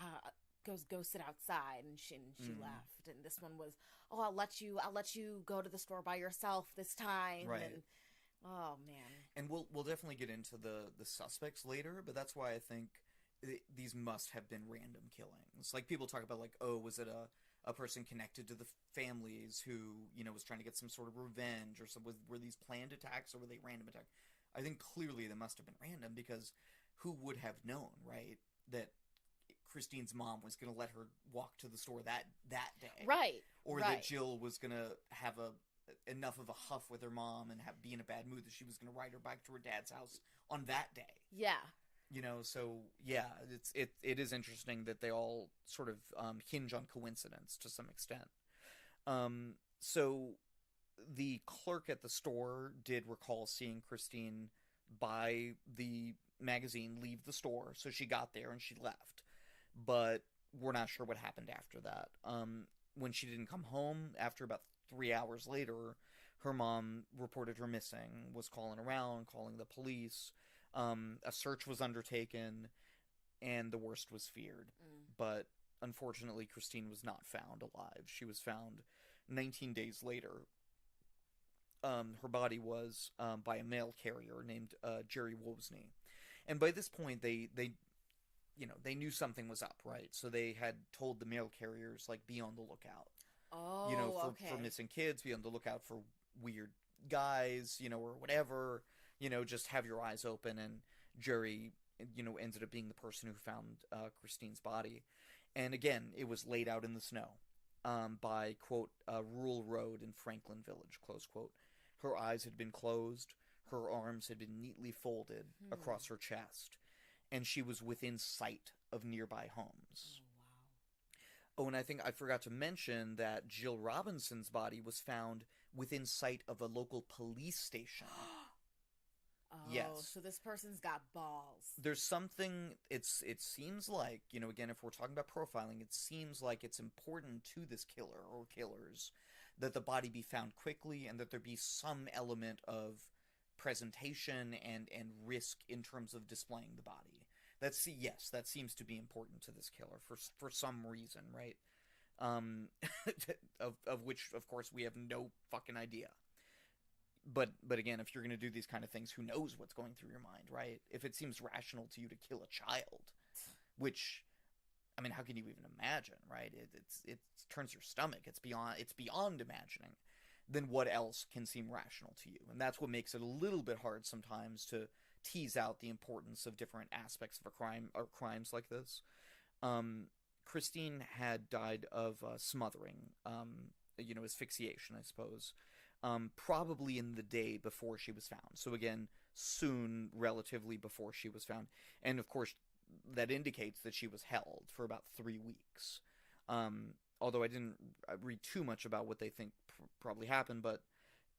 Go sit outside, and she left. And this one was, oh, I'll let you go to the store by yourself this time. Right. And, oh man. And we'll definitely get into the suspects later, but that's why I think these must have been random killings. Like, people talk about, like, oh, was it a person connected to the families who, you know, was trying to get some sort of revenge, or were these planned attacks, or were they random attacks? I think clearly they must have been random, because who would have known, right, that Christine's mom was going to let her walk to the store that day, Right. or right. that Jill was going to have enough of a huff with her mom and be in a bad mood that she was going to ride her bike to her dad's house on that day. Yeah. You know, so yeah, it is interesting that they all sort of hinge on coincidence to some extent. So the clerk at the store did recall seeing Christine buy the magazine, leave the store, so she got there and she left. But we're not sure what happened after that. When she didn't come home, after about 3 hours later, her mom reported her missing, was calling around, calling the police. A search was undertaken, and the worst was feared. But unfortunately, Christine was not found alive. She was found 19 days later. Her body was by a mail carrier named Jerry Wozni. And by this point, they knew something was up, right? So they had told the mail carriers, like, be on the lookout. Oh, For missing kids, be on the lookout for weird guys, or whatever, just have your eyes open. And Jerry, ended up being the person who found Christine's body. And again, it was laid out in the snow by, quote, a rural road in Franklin Village, close quote. Her eyes had been closed. Her arms had been neatly folded across her chest. And she was within sight of nearby homes. Oh, and I think I forgot to mention that Jill Robinson's body was found within sight of a local police station. Oh, yes. So this person's got balls. There's something, it seems like, again, if we're talking about profiling, it seems like it's important to this killer or killers that the body be found quickly and that there be some element of presentation and risk in terms of displaying the body. That seems to be important to this killer for some reason, right? Of which, of course, we have no fucking idea. But again, if you're going to do these kind of things, who knows what's going through your mind, right? If it seems rational to you to kill a child, which, I mean, how can you even imagine, right? It turns your stomach. It's beyond imagining. Then what else can seem rational to you? And that's what makes it a little bit hard sometimes to tease out the importance of different aspects of a crime or crimes like this. Christine had died of smothering, asphyxiation, I suppose, probably in the day before she was found. So again, soon, relatively before she was found. And of course, that indicates that she was held for about 3 weeks. Although I didn't read too much about what they think probably happened, but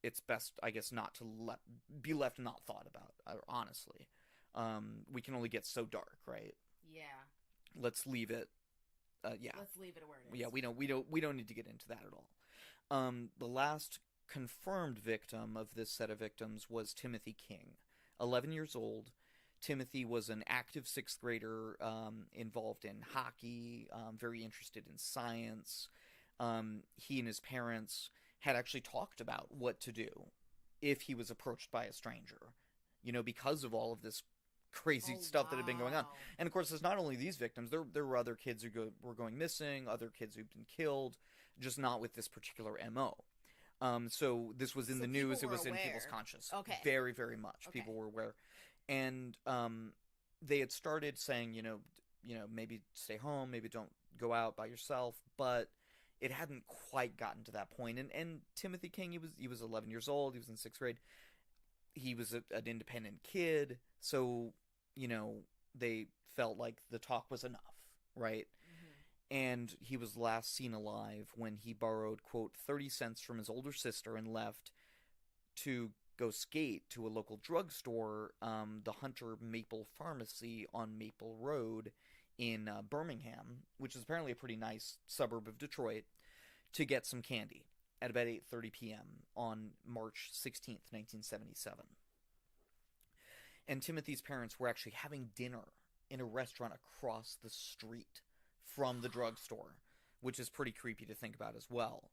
it's best, I guess, not to be left not thought about, honestly. We can only get so dark, right? Yeah. Let's leave it, Let's leave it where it is. Yeah, we don't need to get into that at all. The last confirmed victim of this set of victims was Timothy King, 11 years old. Timothy was an active 6th grader, involved in hockey, very interested in science. He and his parents had actually talked about what to do if he was approached by a stranger, because of all of this crazy stuff that had been going on. And of course, there's not only these victims, there were other kids who were going missing, other kids who'd been killed, just not with this particular MO. So this was in the news, it was in people's conscious. Okay. Very, very much. Okay. People were aware. And they had started saying, maybe stay home, maybe don't go out by yourself, but it hadn't quite gotten to that point. And Timothy King, he was 11 years old, he was in 6th grade. He was an independent kid, so, they felt like the talk was enough, right? Mm-hmm. And he was last seen alive when he borrowed, quote, 30 cents from his older sister and left to go skate to a local drugstore, the Hunter Maple Pharmacy on Maple Road in Birmingham, which is apparently a pretty nice suburb of Detroit, to get some candy at about 8:30 p.m. on March 16th, 1977. And Timothy's parents were actually having dinner in a restaurant across the street from the drugstore, which is pretty creepy to think about as well.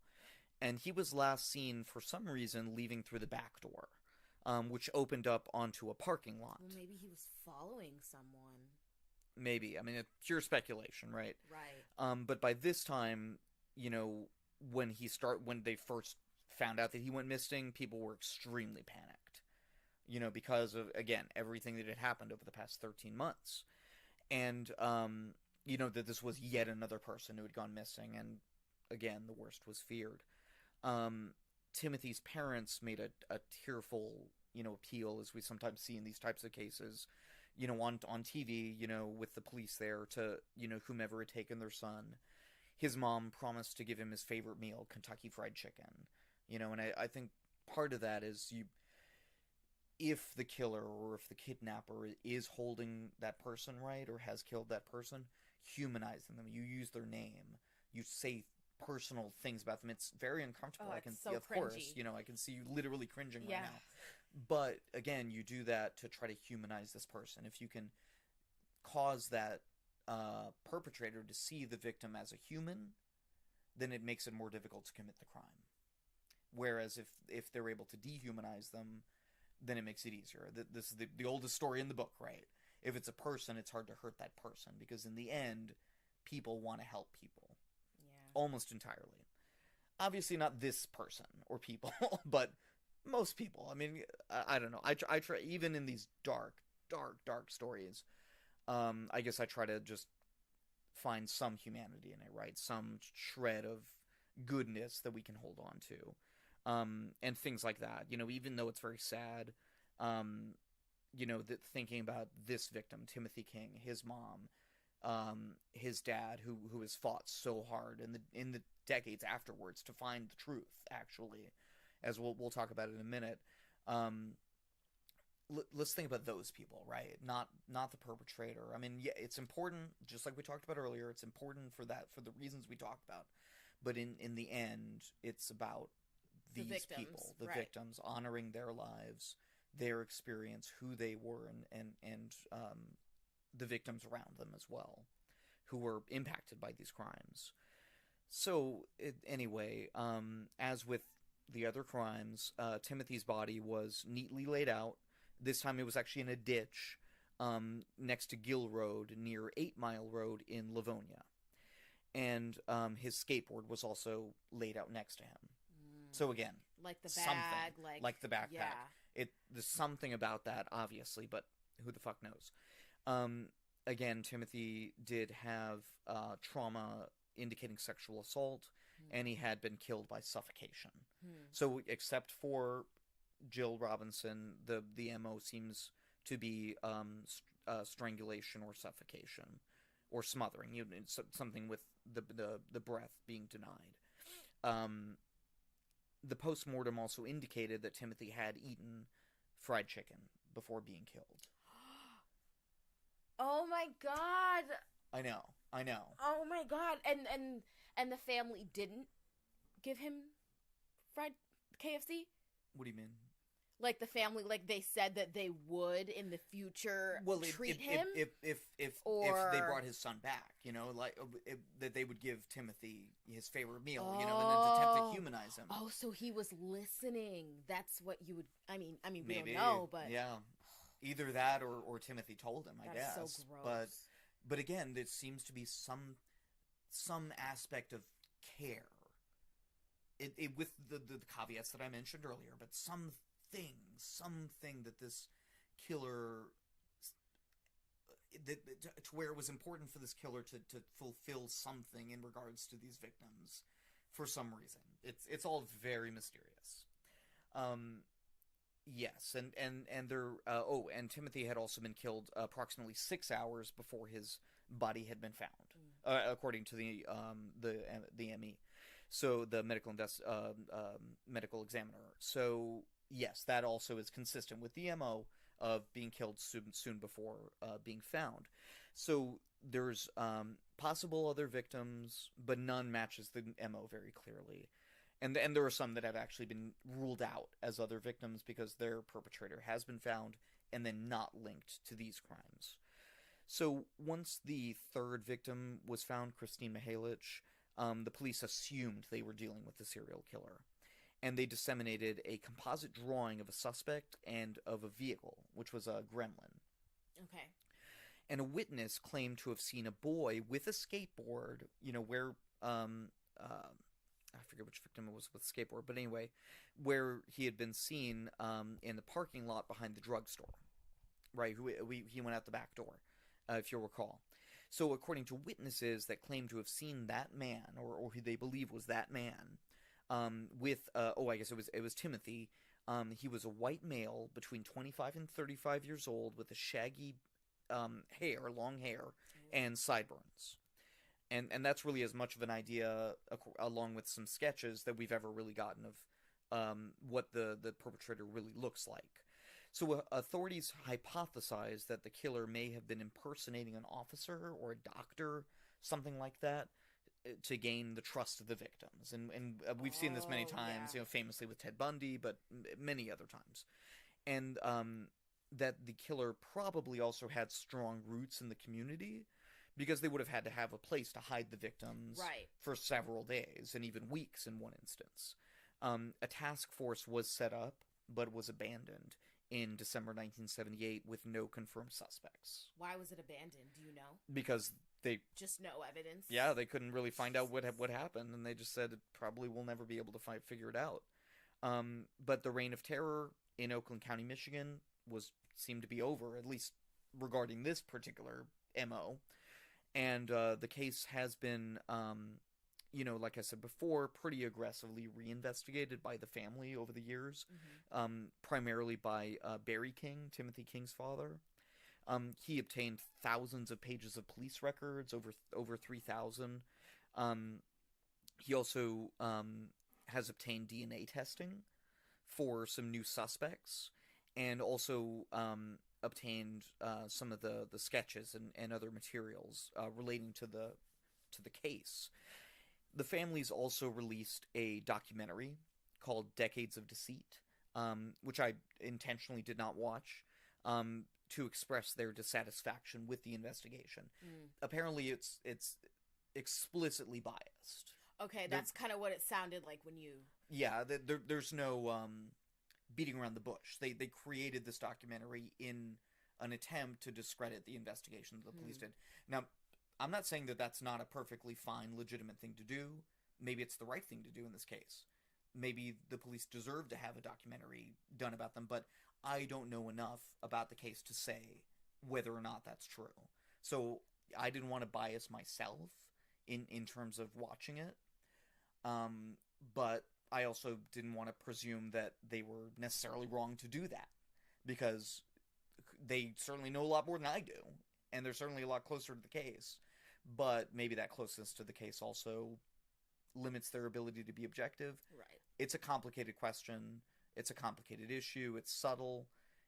And he was last seen, for some reason, leaving through the back door, which opened up onto a parking lot. Well, maybe he was following someone. Maybe. I mean, it's pure speculation, right? Right. But by this time, you know, when they first found out that he went missing, people were extremely panicked. You know, because of, again, everything that had happened over the past 13 months. And, you know, that this was yet another person who had gone missing, and, again, the worst was feared. Timothy's parents made a tearful, you know, appeal, as we sometimes see in these types of cases, you know, on TV, you know, with the police there to, you know, whomever had taken their son. His mom promised to give him his favorite meal, Kentucky Fried Chicken. You know, and I think part of that is if the killer or if the kidnapper is holding that person, right, or has killed that person, humanizing them. You use their name. You say personal things about them. It's very uncomfortable. Oh, I can it's so see, of cringy. course, you know, I can see you literally cringing Yeah. right now. But again, you do that to try to humanize this person. If you can cause that perpetrator to see the victim as a human, then it makes it more difficult to commit the crime. Whereas if they're able to dehumanize them, then it makes it easier. This is the oldest story in the book, right? If it's a person, it's hard to hurt that person, because in the end, people want to help people. Yeah. Almost entirely. Obviously not this person or people, but most people. I mean, I don't know. I try, even in these dark stories, I guess I try to just find some humanity in it, right? Some shred of goodness that we can hold on to. And things like that, you know, even though it's very sad, you know, thinking about this victim, Timothy King, his mom, his dad, who has fought so hard in the decades afterwards to find the truth, actually, as we'll talk about it in a minute. Let's think about those people, right? Not the perpetrator. I mean, yeah, it's important, just like we talked about earlier, it's important for the reasons we talked about. But in the end, it's about these people, the victims, honoring their lives, their experience, who they were, and the victims around them as well, who were impacted by these crimes. So, anyway, as with the other crimes, Timothy's body was neatly laid out. This time it was actually in a ditch next to Gill Road near 8 Mile Road in Livonia. And his skateboard was also laid out next to him. So again, like the bag, like the backpack. Yeah. There's something about that, obviously, but who the fuck knows? Again, Timothy did have trauma indicating sexual assault, and he had been killed by suffocation. So, except for Jill Robinson, the MO seems to be strangulation or suffocation or smothering. It's something with the breath being denied. The postmortem also indicated that Timothy had eaten fried chicken before being killed. Oh my god! I know. Oh my god! And the family didn't give him fried KFC? What do you mean? Like the family, like they said that they would in the future treat him? If they brought his son back, you know, like that they would give Timothy his favorite meal, you know, and then to attempt to humanize him. Oh, so he was listening. That's what you would. I mean, we Maybe, don't know, but yeah, either that or Timothy told him. I guess. So gross. But again, there seems to be some aspect of care. It with the caveats that I mentioned earlier, but something that this killer, to where it was important for this killer to fulfill something in regards to these victims for some reason. It's all very mysterious. Yes, and there. And Timothy had also been killed approximately 6 hours before his body had been found, according to the ME. So the medical examiner. So yes, that also is consistent with the MO of being killed soon before being found. So there's possible other victims, but none matches the MO very clearly. And there are some that have actually been ruled out as other victims because their perpetrator has been found and then not linked to these crimes. So once the third victim was found, Christine Mihalich, the police assumed they were dealing with the serial killer. And they disseminated a composite drawing of a suspect and of a vehicle, which was a gremlin. Okay. And a witness claimed to have seen a boy with a skateboard, where, I forget which victim it was with skateboard, but anyway, where he had been seen in the parking lot behind the drugstore, right? He went out the back door, if you'll recall. So according to witnesses that claim to have seen that man, or who they believe was that man, with, I guess it was Timothy. He was a white male between 25 and 35 years old with a shaggy long hair, and sideburns. And that's really as much of an idea, along with some sketches, that we've ever really gotten of what the perpetrator really looks like. So authorities hypothesize that the killer may have been impersonating an officer or a doctor, something like that, to gain the trust of the victims. And we've seen this many times, famously with Ted Bundy, but many other times. And that the killer probably also had strong roots in the community, because they would have had to have a place to hide the victims for several days and even weeks in one instance. A task force was set up, but was abandoned in December 1978 with no confirmed suspects. Why was it abandoned? Do you know? Because they... Just no evidence? Yeah, they couldn't really find out what happened, and they just said it probably will never be able to figure it out. But the reign of terror in Oakland County, Michigan seemed to be over, at least regarding this particular MO. And the case has been, like I said before, pretty aggressively reinvestigated by the family over the years, primarily by Barry King, Timothy King's father. He obtained thousands of pages of police records, over 3,000. He also has obtained DNA testing for some new suspects, and also obtained some of the sketches and other materials relating to the case. The family's also released a documentary called Decades of Deceit, which I intentionally did not watch, to express their dissatisfaction with the investigation. Apparently it's explicitly biased. Okay, that's kind of what it sounded like when you... Yeah, there's no beating around the bush. They created this documentary in an attempt to discredit the investigation that the police did. Now, I'm not saying that that's not a perfectly fine, legitimate thing to do. Maybe it's the right thing to do in this case. Maybe the police deserve to have a documentary done about them, but I don't know enough about the case to say whether or not that's true. So I didn't want to bias myself in terms of watching it. But I also didn't want to presume that they were necessarily wrong to do that, because they certainly know a lot more than I do, and they're certainly a lot closer to the case. But maybe that closeness to the case also limits their ability to be objective. Right. It's a complicated question. It's a complicated issue. It's subtle.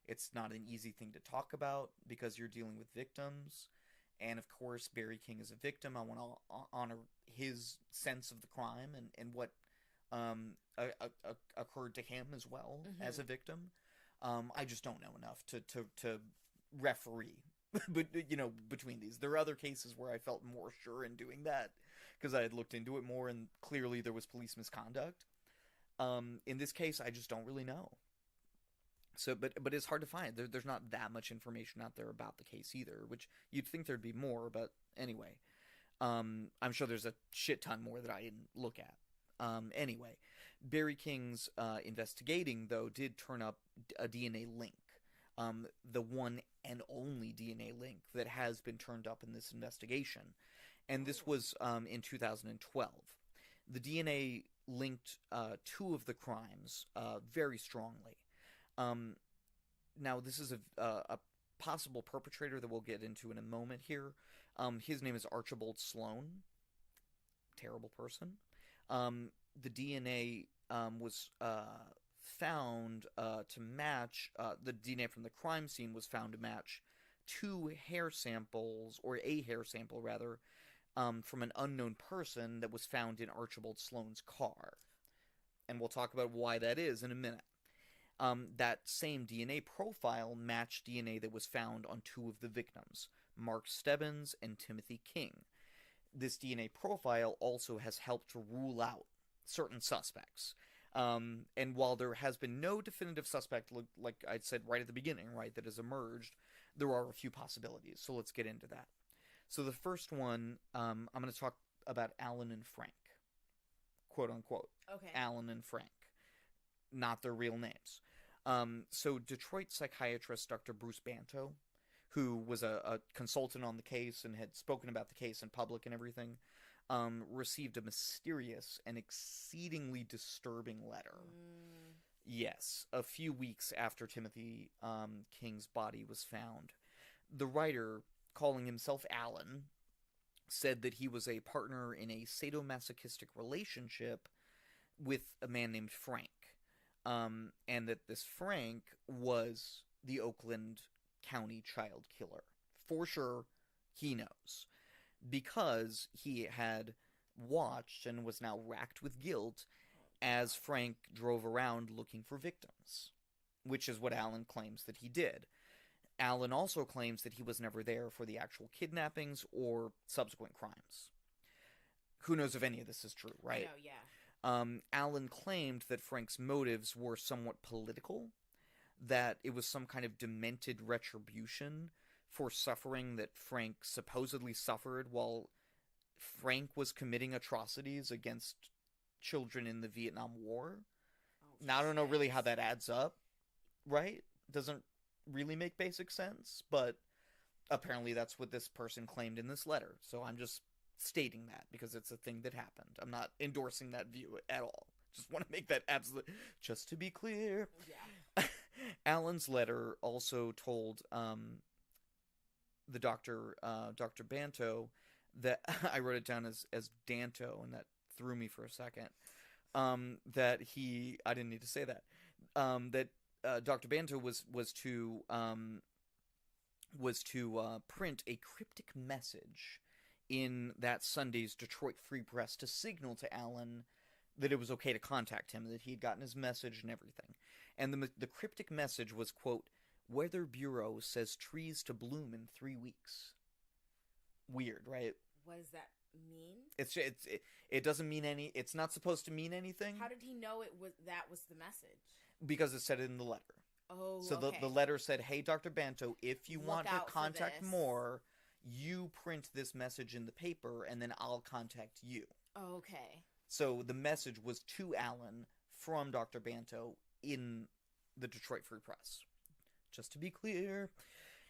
It's not an easy thing to talk about because you're dealing with victims. And of course, Barry King is a victim. I want to honor his sense of the crime and what occurred to him as well as a victim. I just don't know enough to referee but between these. There are other cases where I felt more sure in doing that because I had looked into it more and clearly there was police misconduct. In this case, I just don't really know. So, but it's hard to find. There's not that much information out there about the case either, which you'd think there'd be more, but anyway. I'm sure there's a shit ton more that I didn't look at. Anyway, Barry King's investigating, though, did turn up a DNA link. The one and only DNA link that has been turned up in this investigation. And this was in 2012. The DNA linked two of the crimes very strongly. Now, this is a possible perpetrator that we'll get into in a moment here. His name is Archibald Sloan. Terrible person. The DNA was found to match, the DNA from the crime scene was found to match two hair samples, or a hair sample rather, from an unknown person that was found in Archibald Sloane's car. And we'll talk about why that is in a minute. That same DNA profile matched DNA that was found on two of the victims, Mark Stebbins and Timothy King. This DNA profile also has helped to rule out certain suspects. And while there has been no definitive suspect, like I said right at the beginning, right, that has emerged, there are a few possibilities. So let's get into that. So the first one, I'm going to talk about Alan and Frank. Quote unquote. Okay. Alan and Frank. Not their real names. So Detroit psychiatrist Dr. Bruce Banto, who was a consultant on the case and had spoken about the case in public and everything, received a mysterious and exceedingly disturbing letter. Yes, a few weeks after Timothy King's body was found. The writer, calling himself Alan, said that he was a partner in a sadomasochistic relationship with a man named Frank. And that this Frank was the Oakland County Child Killer. For sure, he knows. Because he had watched and was now racked with guilt as Frank drove around looking for victims. Which is what Alan claims that he did. Alan also claims that he was never there for the actual kidnappings or subsequent crimes. Who knows if any of this is true, right? I know, yeah. Alan claimed that Frank's motives were somewhat political, that it was some kind of demented retribution for suffering that Frank supposedly suffered while Frank was committing atrocities against children in the Vietnam War. Now, I don't know really how that adds up, right? Doesn't really make basic sense, but apparently that's what this person claimed in this letter, so I'm just stating that because it's a thing that happened. I'm not endorsing that view at all. Just want to make that absolute, just to be clear. Yeah. Alan's letter also told the doctor, Dr. Banto, that I wrote it down as Danto, and that threw me for a second. That he, I didn't need to say that. That Dr. Banto was to print a cryptic message in that Sunday's Detroit Free Press to signal to Alan that it was okay to contact him, that he had gotten his message and everything. And the cryptic message was, quote, "Weather Bureau says trees to bloom in 3 weeks." Weird, right? What does that mean? It doesn't mean any. It's not supposed to mean anything. How did he know that was the message? Because it said it in the letter. Oh, so okay. the letter said, "Hey, Dr. Banto, if you Look want to out for contact this. more, you print this message in the paper, and then I'll contact you." Okay. So the message was to Alan from Dr. Banto in the Detroit Free Press. Just to be clear.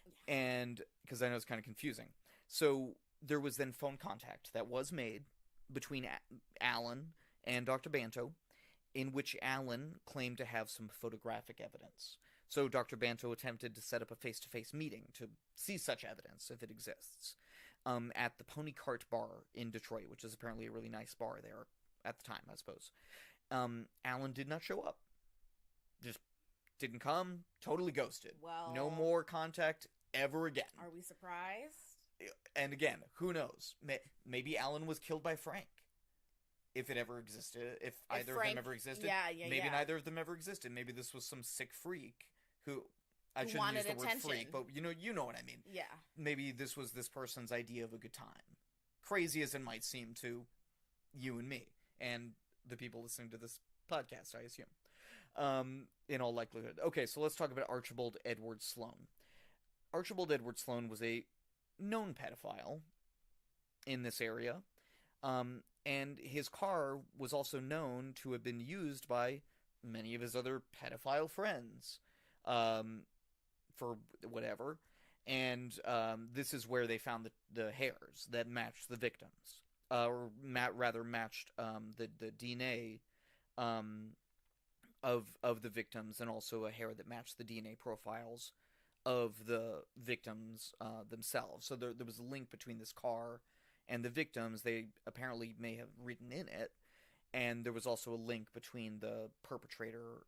Yeah. And because I know it's kind of confusing. So there was then phone contact that was made between Alan and Dr. Banto, in which Alan claimed to have some photographic evidence. So Dr. Banto attempted to set up a face-to-face meeting to see such evidence, if it exists, at the Pony Cart Bar in Detroit, which is apparently a really nice bar there at the time, I suppose. Alan did not show up. Just didn't come, totally ghosted. Well, no more contact ever again. Are we surprised? And again, who knows? Maybe Alan was killed by Frank. If it ever existed. If either Frank, of them ever existed. Yeah, maybe yeah. neither of them ever existed. Maybe this was some sick freak who... I shouldn't wanted use the attention. word freak, but you know what I mean. Yeah. Maybe this was this person's idea of a good time. Crazy as it might seem to you and me, and the people listening to this podcast, I assume. In all likelihood. Okay, so let's talk about Archibald Edward Sloane. Archibald Edward Sloane was a known pedophile in this area, and his car was also known to have been used by many of his other pedophile friends. For whatever, and this is where they found the hairs that matched the victims, or rather matched the DNA of the victims, and also a hair that matched the DNA profiles of the victims themselves. So there was a link between this car and the victims. They apparently may have ridden in it, And there was also a link between the perpetrator,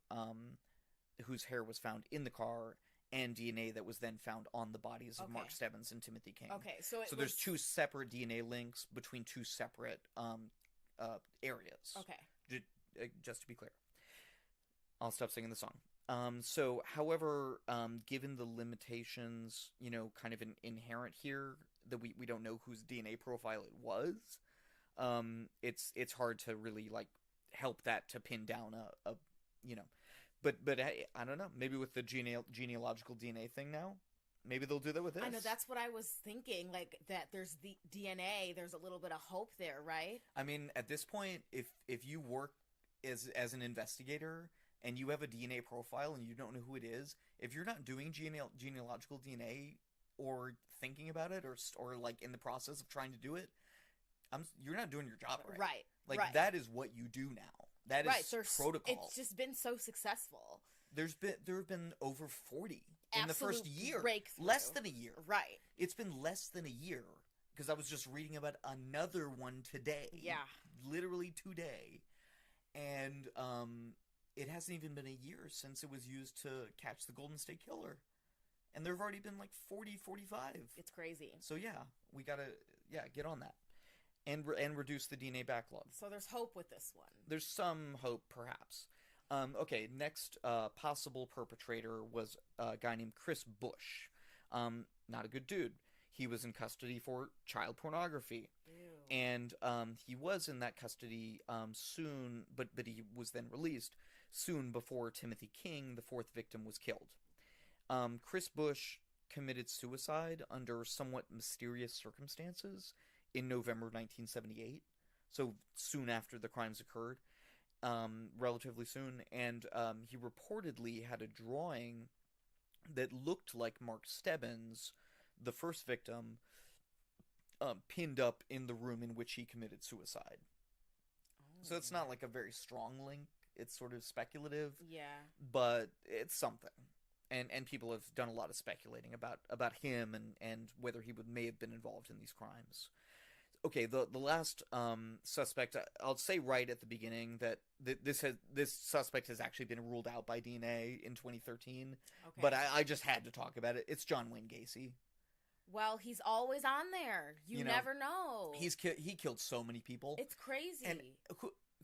whose hair was found in the car, and DNA that was then found on the bodies of Mark Stebbins and Timothy King. Okay, so there's two separate DNA links between two separate areas. Okay. Just to be clear. I'll stop singing the song. However, given the limitations, kind of inherent here, that we don't know whose DNA profile it was, it's hard to really, like, help that to pin down a But hey, I don't know. Maybe with the genealogical DNA thing now, maybe they'll do that with this. I know, that's what I was thinking. Like, that there's the DNA, there's a little bit of hope there, right? I mean, at this point, if you work as an investigator and you have a DNA profile and you don't know who it is, if you're not doing genealogical DNA or thinking about it or like in the process of trying to do it, you're not doing your job right. Right. Like, right. that is what you do now. That is protocol. It's just been so successful. There have been over 40 in the first year. Breakthrough. Less than a year. Right. It's been less than a year, because I was just reading about another one today. Yeah. Literally today. And it hasn't even been a year since it was used to catch the Golden State Killer. And there have already been like 40, 45. It's crazy. So yeah, we gotta get on that. And reduce the DNA backlog. So there's hope with this one. There's some hope, perhaps. Okay, next possible perpetrator was a guy named Chris Bush. Not a good dude. He was in custody for child pornography. Ew. And he was in that custody soon, but he was then released soon before Timothy King, the fourth victim, was killed. Chris Bush committed suicide under somewhat mysterious circumstances in November 1978, so soon after the crimes occurred, relatively soon, and he reportedly had a drawing that looked like Mark Stebbins, the first victim, pinned up in the room in which he committed suicide. Oh. So it's not like a very strong link, it's sort of speculative. Yeah. But it's something. And people have done a lot of speculating about him and whether he may have been involved in these crimes. Okay, the last suspect, I'll say right at the beginning that this suspect has actually been ruled out by DNA in 2013. Okay. But I just had to talk about it. It's John Wayne Gacy. Well, he's always on there. You never know. He killed so many people. It's crazy. And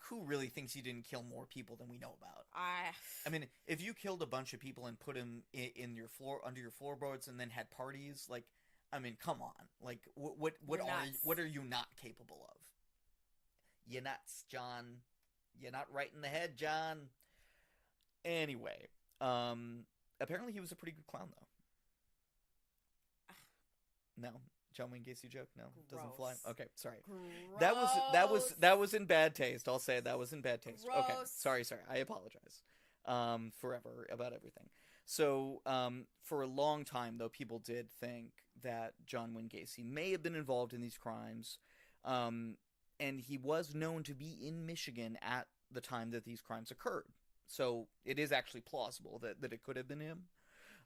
who really thinks he didn't kill more people than we know about? I mean, if you killed a bunch of people and put them in your under your floorboards and then had parties, like, I mean, come on. Like, what are you not capable of? You're nuts, John. You're not right in the head, John. Anyway, apparently he was a pretty good clown, though. No, John Wayne Gacy joke? No, doesn't fly. Okay, sorry. Gross. That was in bad taste. I'll say that was in bad taste. Gross. Okay, sorry. I apologize. Forever about everything. So, for a long time, though, people did think that John Wayne Gacy may have been involved in these crimes, and he was known to be in Michigan at the time that these crimes occurred. So, it is actually plausible that it could have been him,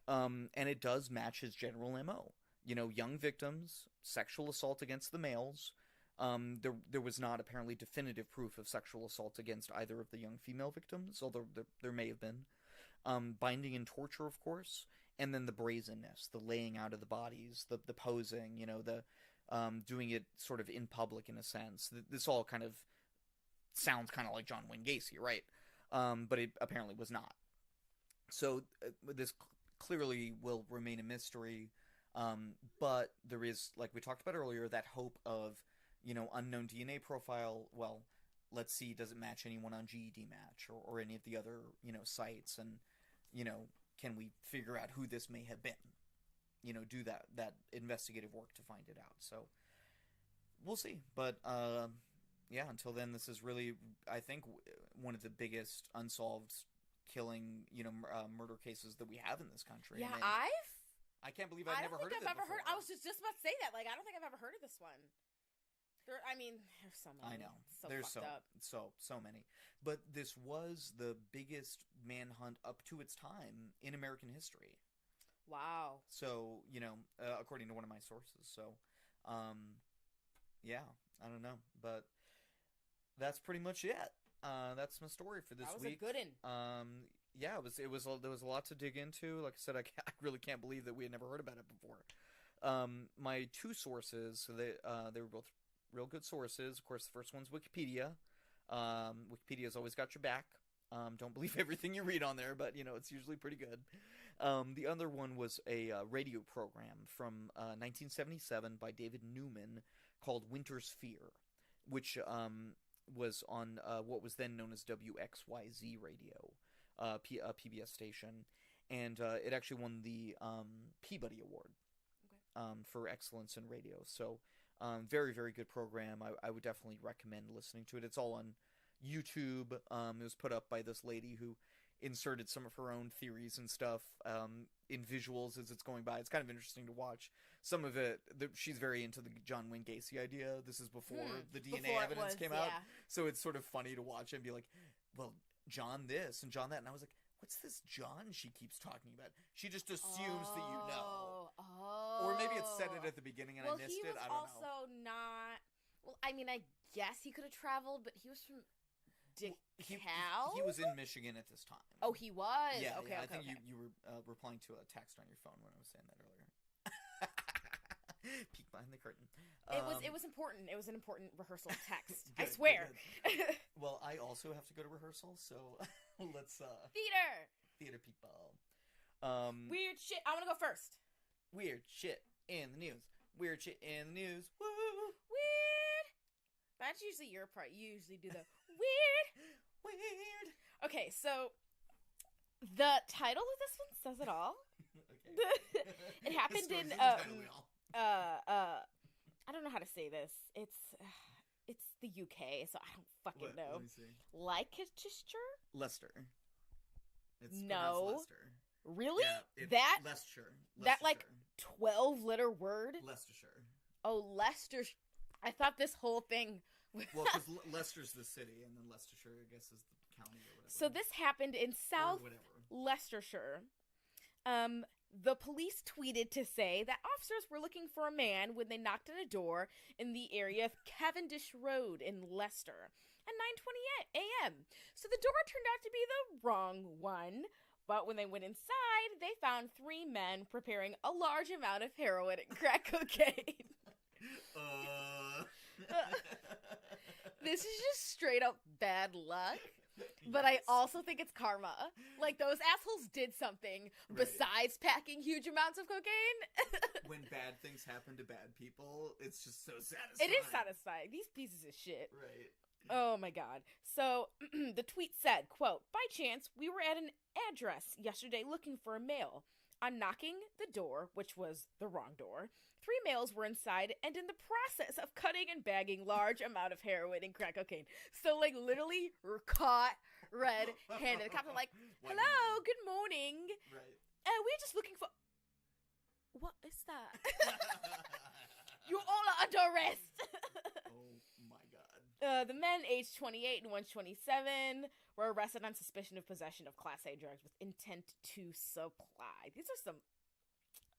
and it does match his general MO. Young victims, sexual assault against the males. There was not apparently definitive proof of sexual assault against either of the young female victims, although there may have been. Binding and torture, of course, and then the brazenness, the laying out of the bodies, the posing, the doing it sort of in public in a sense. This all kind of sounds kind of like John Wayne Gacy, right? But it apparently was not. So this clearly will remain a mystery, but there is, like we talked about earlier, that hope of, unknown DNA profile. Well, let's see, does it match anyone on GED Match or any of the other, sites? And, can we figure out who this may have been? Do that investigative work to find it out. So we'll see. But, yeah, until then, this is really, I think, one of the biggest unsolved killing, murder cases that we have in this country. Yeah, and I can't believe I've never heard of it before. I was just about to say that. Like, I don't think I've ever heard of this one. There's so many. I know. So there's fucked up. so many. But this was the biggest manhunt up to its time in American history. Wow. So, according to one of my sources. So, yeah, I don't know. But that's pretty much it. that's my story for this That was week. a good one. Yeah, there was a lot to dig into. Like I said, I really can't believe that we had never heard about it before. My two sources, so they were both real good sources. Of course, the first one's Wikipedia. Wikipedia's always got your back. Don't believe everything you read on there, but it's usually pretty good. The other one was a radio program from 1977 by David Newman called Winter's Fear, which was on what was then known as WXYZ Radio, a PBS station, and it actually won the Peabody Award for excellence in radio. So very, very good program. I would definitely recommend listening to it. It's all on YouTube. It was put up by this lady who inserted some of her own theories and stuff in visuals as it's going by. It's kind of interesting to watch. Some of it, she's very into the John Wayne Gacy idea. This is before the DNA evidence came out. So it's sort of funny to watch and be like, well, John this and John that. And I was like, what's this John she keeps talking about? She just assumes that you know. Oh. Or maybe it said it at the beginning and I missed it. I don't know. Well, he was also not... Well, I mean, I guess he could have traveled, but he was from DeKalb? He was in Michigan at this time. Oh, he was? Yeah, okay, I think okay. you were replying to a text on your phone when I was saying that earlier. Peek behind the curtain. It was important. It was an important rehearsal text. Good, I swear. Good. Well, I also have to go to rehearsal, so let's theater people. Weird shit. I want to go first. Weird shit in the news. Weird shit in the news. Woo! Weird. That's usually your part. You usually do the weird. Weird. Okay, so the title of this one says it all. Okay. It happened in I don't know how to say this. It's the UK, so I don't fucking know. Let me see. Leicester? Leicester. It's No. Leicester. Really? Yeah, that Leicestershire. that like 12-letter word? Leicestershire. Oh, Leicester. I thought this whole thing. Well, because Leicester's the city, and then Leicestershire, I guess, is the county or whatever. So this happened in South Leicestershire. The police tweeted to say that officers were looking for a man when they knocked on a door in the area of Cavendish Road in Leicester at 9:20 a.m. So the door turned out to be the wrong one, but when they went inside, they found 3 men preparing a large amount of heroin and crack cocaine. This is just straight up bad luck. But I also think it's karma. Like, those assholes did something besides packing huge amounts of cocaine. When bad things happen to bad people, it's just so satisfying. It is satisfying. These pieces of shit. Right. Oh my god. So, the tweet said, quote, "By chance, we were at an address yesterday looking for a male. On knocking the door, which was the wrong door, 3 males were inside and in the process of cutting and bagging large amount of heroin and crack cocaine." So, like, literally, we're caught red-handed. The cops are like, "Hello, good morning. Right. We're just looking for..." What is that? You all are under arrest. Oh my god. The men, aged 28 and one's 27, were arrested on suspicion of possession of Class A drugs with intent to supply. These are some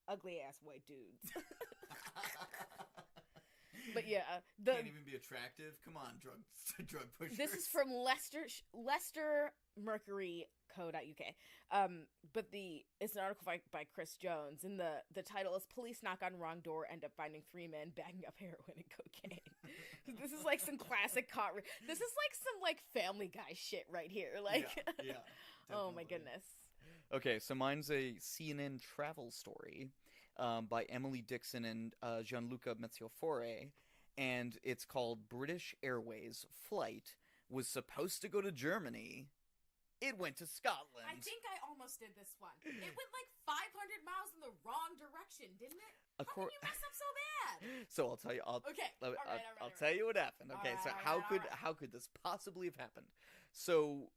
ugly-ass white dudes. But yeah, can't even be attractive. Come on, drug pushers. This is from Leicester Mercury Co.uk. But it's an article by Chris Jones, and the title is "Police Knock on Wrong Door, End Up Finding 3 Men Bagging Up Heroin and Cocaine." This is like some classic this is like some like Family Guy shit right here. Like, yeah oh my goodness. Okay, so mine's a CNN travel story by Emily Dixon and Gianluca Mezzofiore, and it's called "British Airways Flight Was Supposed to Go to Germany. It went to Scotland." I think I almost did this one. It went like 500 miles in the wrong direction, didn't it? How can you mess up so bad? So I'll tell you. I'll tell you what happened. Okay, how could this possibly have happened? So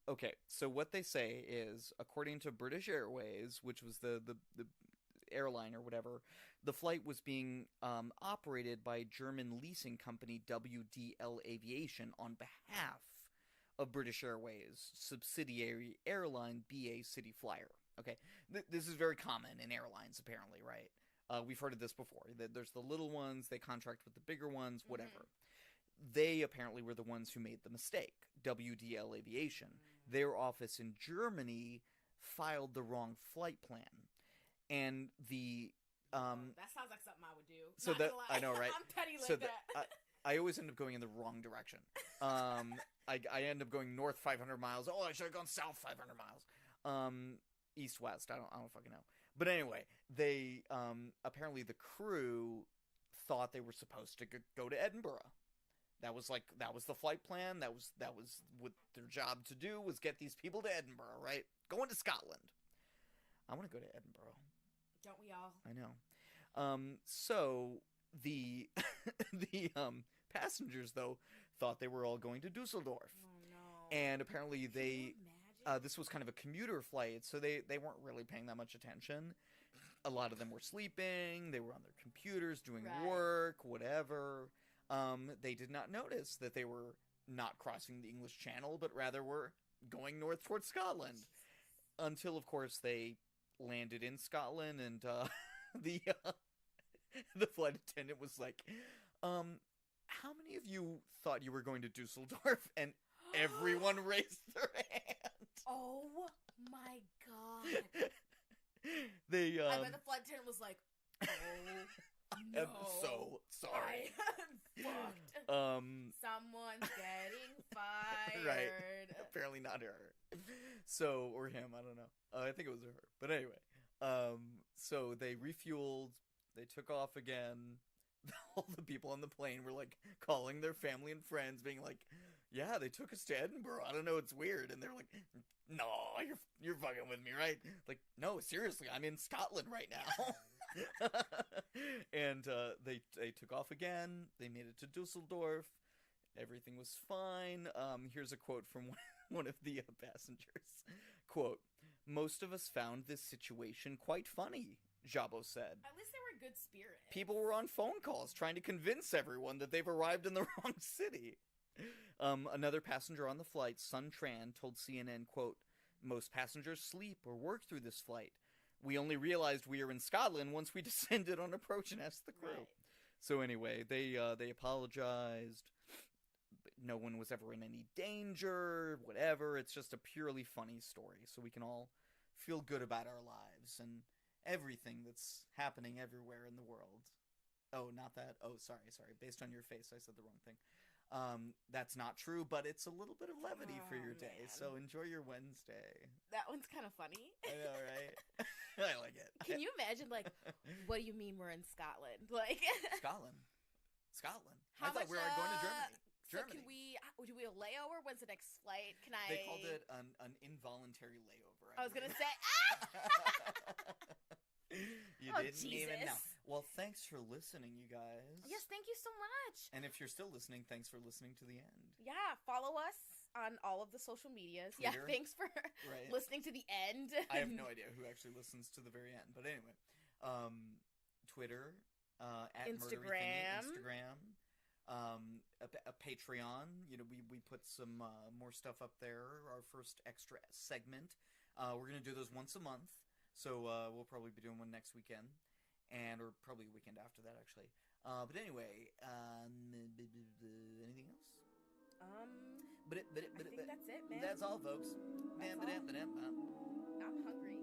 what they say is, according to British Airways, which was the airline or whatever, the flight was being operated by German leasing company WDL Aviation on behalf of British Airways subsidiary airline BA City Flyer. Okay, this is very common in airlines, apparently, right? We've heard of this before. There's the little ones, they contract with the bigger ones, whatever. They apparently were the ones who made the mistake. WDL Aviation. Their office in Germany filed the wrong flight plan. And the that sounds like something I would do. So Not that gonna lie. I know, right? I'm petty like So that. I always end up going in the wrong direction. I end up going north 500 miles. Oh, I should have gone south 500 miles. East west. I don't fucking know. But anyway, they apparently the crew thought they were supposed to go to Edinburgh. That was the flight plan. That was what their job to do, was get these people to Edinburgh, right? Going to Scotland. I want to go to Edinburgh. Don't we all? I know. So the the passengers though thought they were all going to Dusseldorf. Oh no. And apparently Can they you imagine? this was kind of a commuter flight, so they weren't really paying that much attention. A lot of them were sleeping, they were on their computers doing Right. work, whatever. They did not notice that they were not crossing the English Channel, but rather were going north towards Scotland. Until, of course, they landed in Scotland, and the flight attendant was like, how many of you thought you were going to Dusseldorf? And everyone raised their hand. Oh my god. They I bet the flight attendant was like, oh no. I'm so sorry. I am fucked. Someone's getting fired. Right. Apparently not her. So, or him, I don't know. I think it was her. But anyway, so they refueled, they took off again. All the people on the plane were like calling their family and friends, being like, yeah, they took us to Edinburgh. I don't know, it's weird. And they're like, no, you're fucking with me, right? Like, no, seriously, I'm in Scotland right now. And they took off again. They made it to Dusseldorf. Everything was fine. Here's a quote from one of the passengers. Quote, "Most of us found this situation quite funny," Jabo said. At least they were in good spirits. People were on phone calls trying to convince everyone that they've arrived in the wrong city. Another passenger on the flight, Sun Tran, told CNN, quote, "Most passengers sleep or work through this flight. We only realized we were in Scotland once we descended on approach and asked the crew." Right. So anyway, they apologized. No one was ever in any danger, whatever. It's just a purely funny story, so we can all feel good about our lives and everything that's happening everywhere in the world. Oh, not that. Oh, sorry. Based on your face, I said the wrong thing. That's not true, but it's a little bit of levity for your day, man. so enjoy your Wednesday. That one's kind of funny. I know, right? I like it. Can you imagine, like, what do you mean we're in Scotland? Like, Scotland. How I thought much, we were going to Germany. So can we do a layover? When's the next flight? Can I? They called it an involuntary layover. I was gonna believe. say. You Oh, didn't even know. Jesus. Well, thanks for listening, you guys. Yes, thank you so much. And if you're still listening, thanks for listening to the end. Yeah, follow us on all of the social medias. Twitter. Yeah, thanks for Right. listening to the end. I have no idea who actually listens to the very end, but anyway, Twitter, at Murdery Thingy, Instagram, a Patreon. You know, we put some more stuff up there. Our first extra segment. We're gonna do those once a month, so we'll probably be doing one next weekend, or probably a weekend after that, actually. But anyway, anything else? I think that's it, man. That's all, folks. That's all. I'm hungry.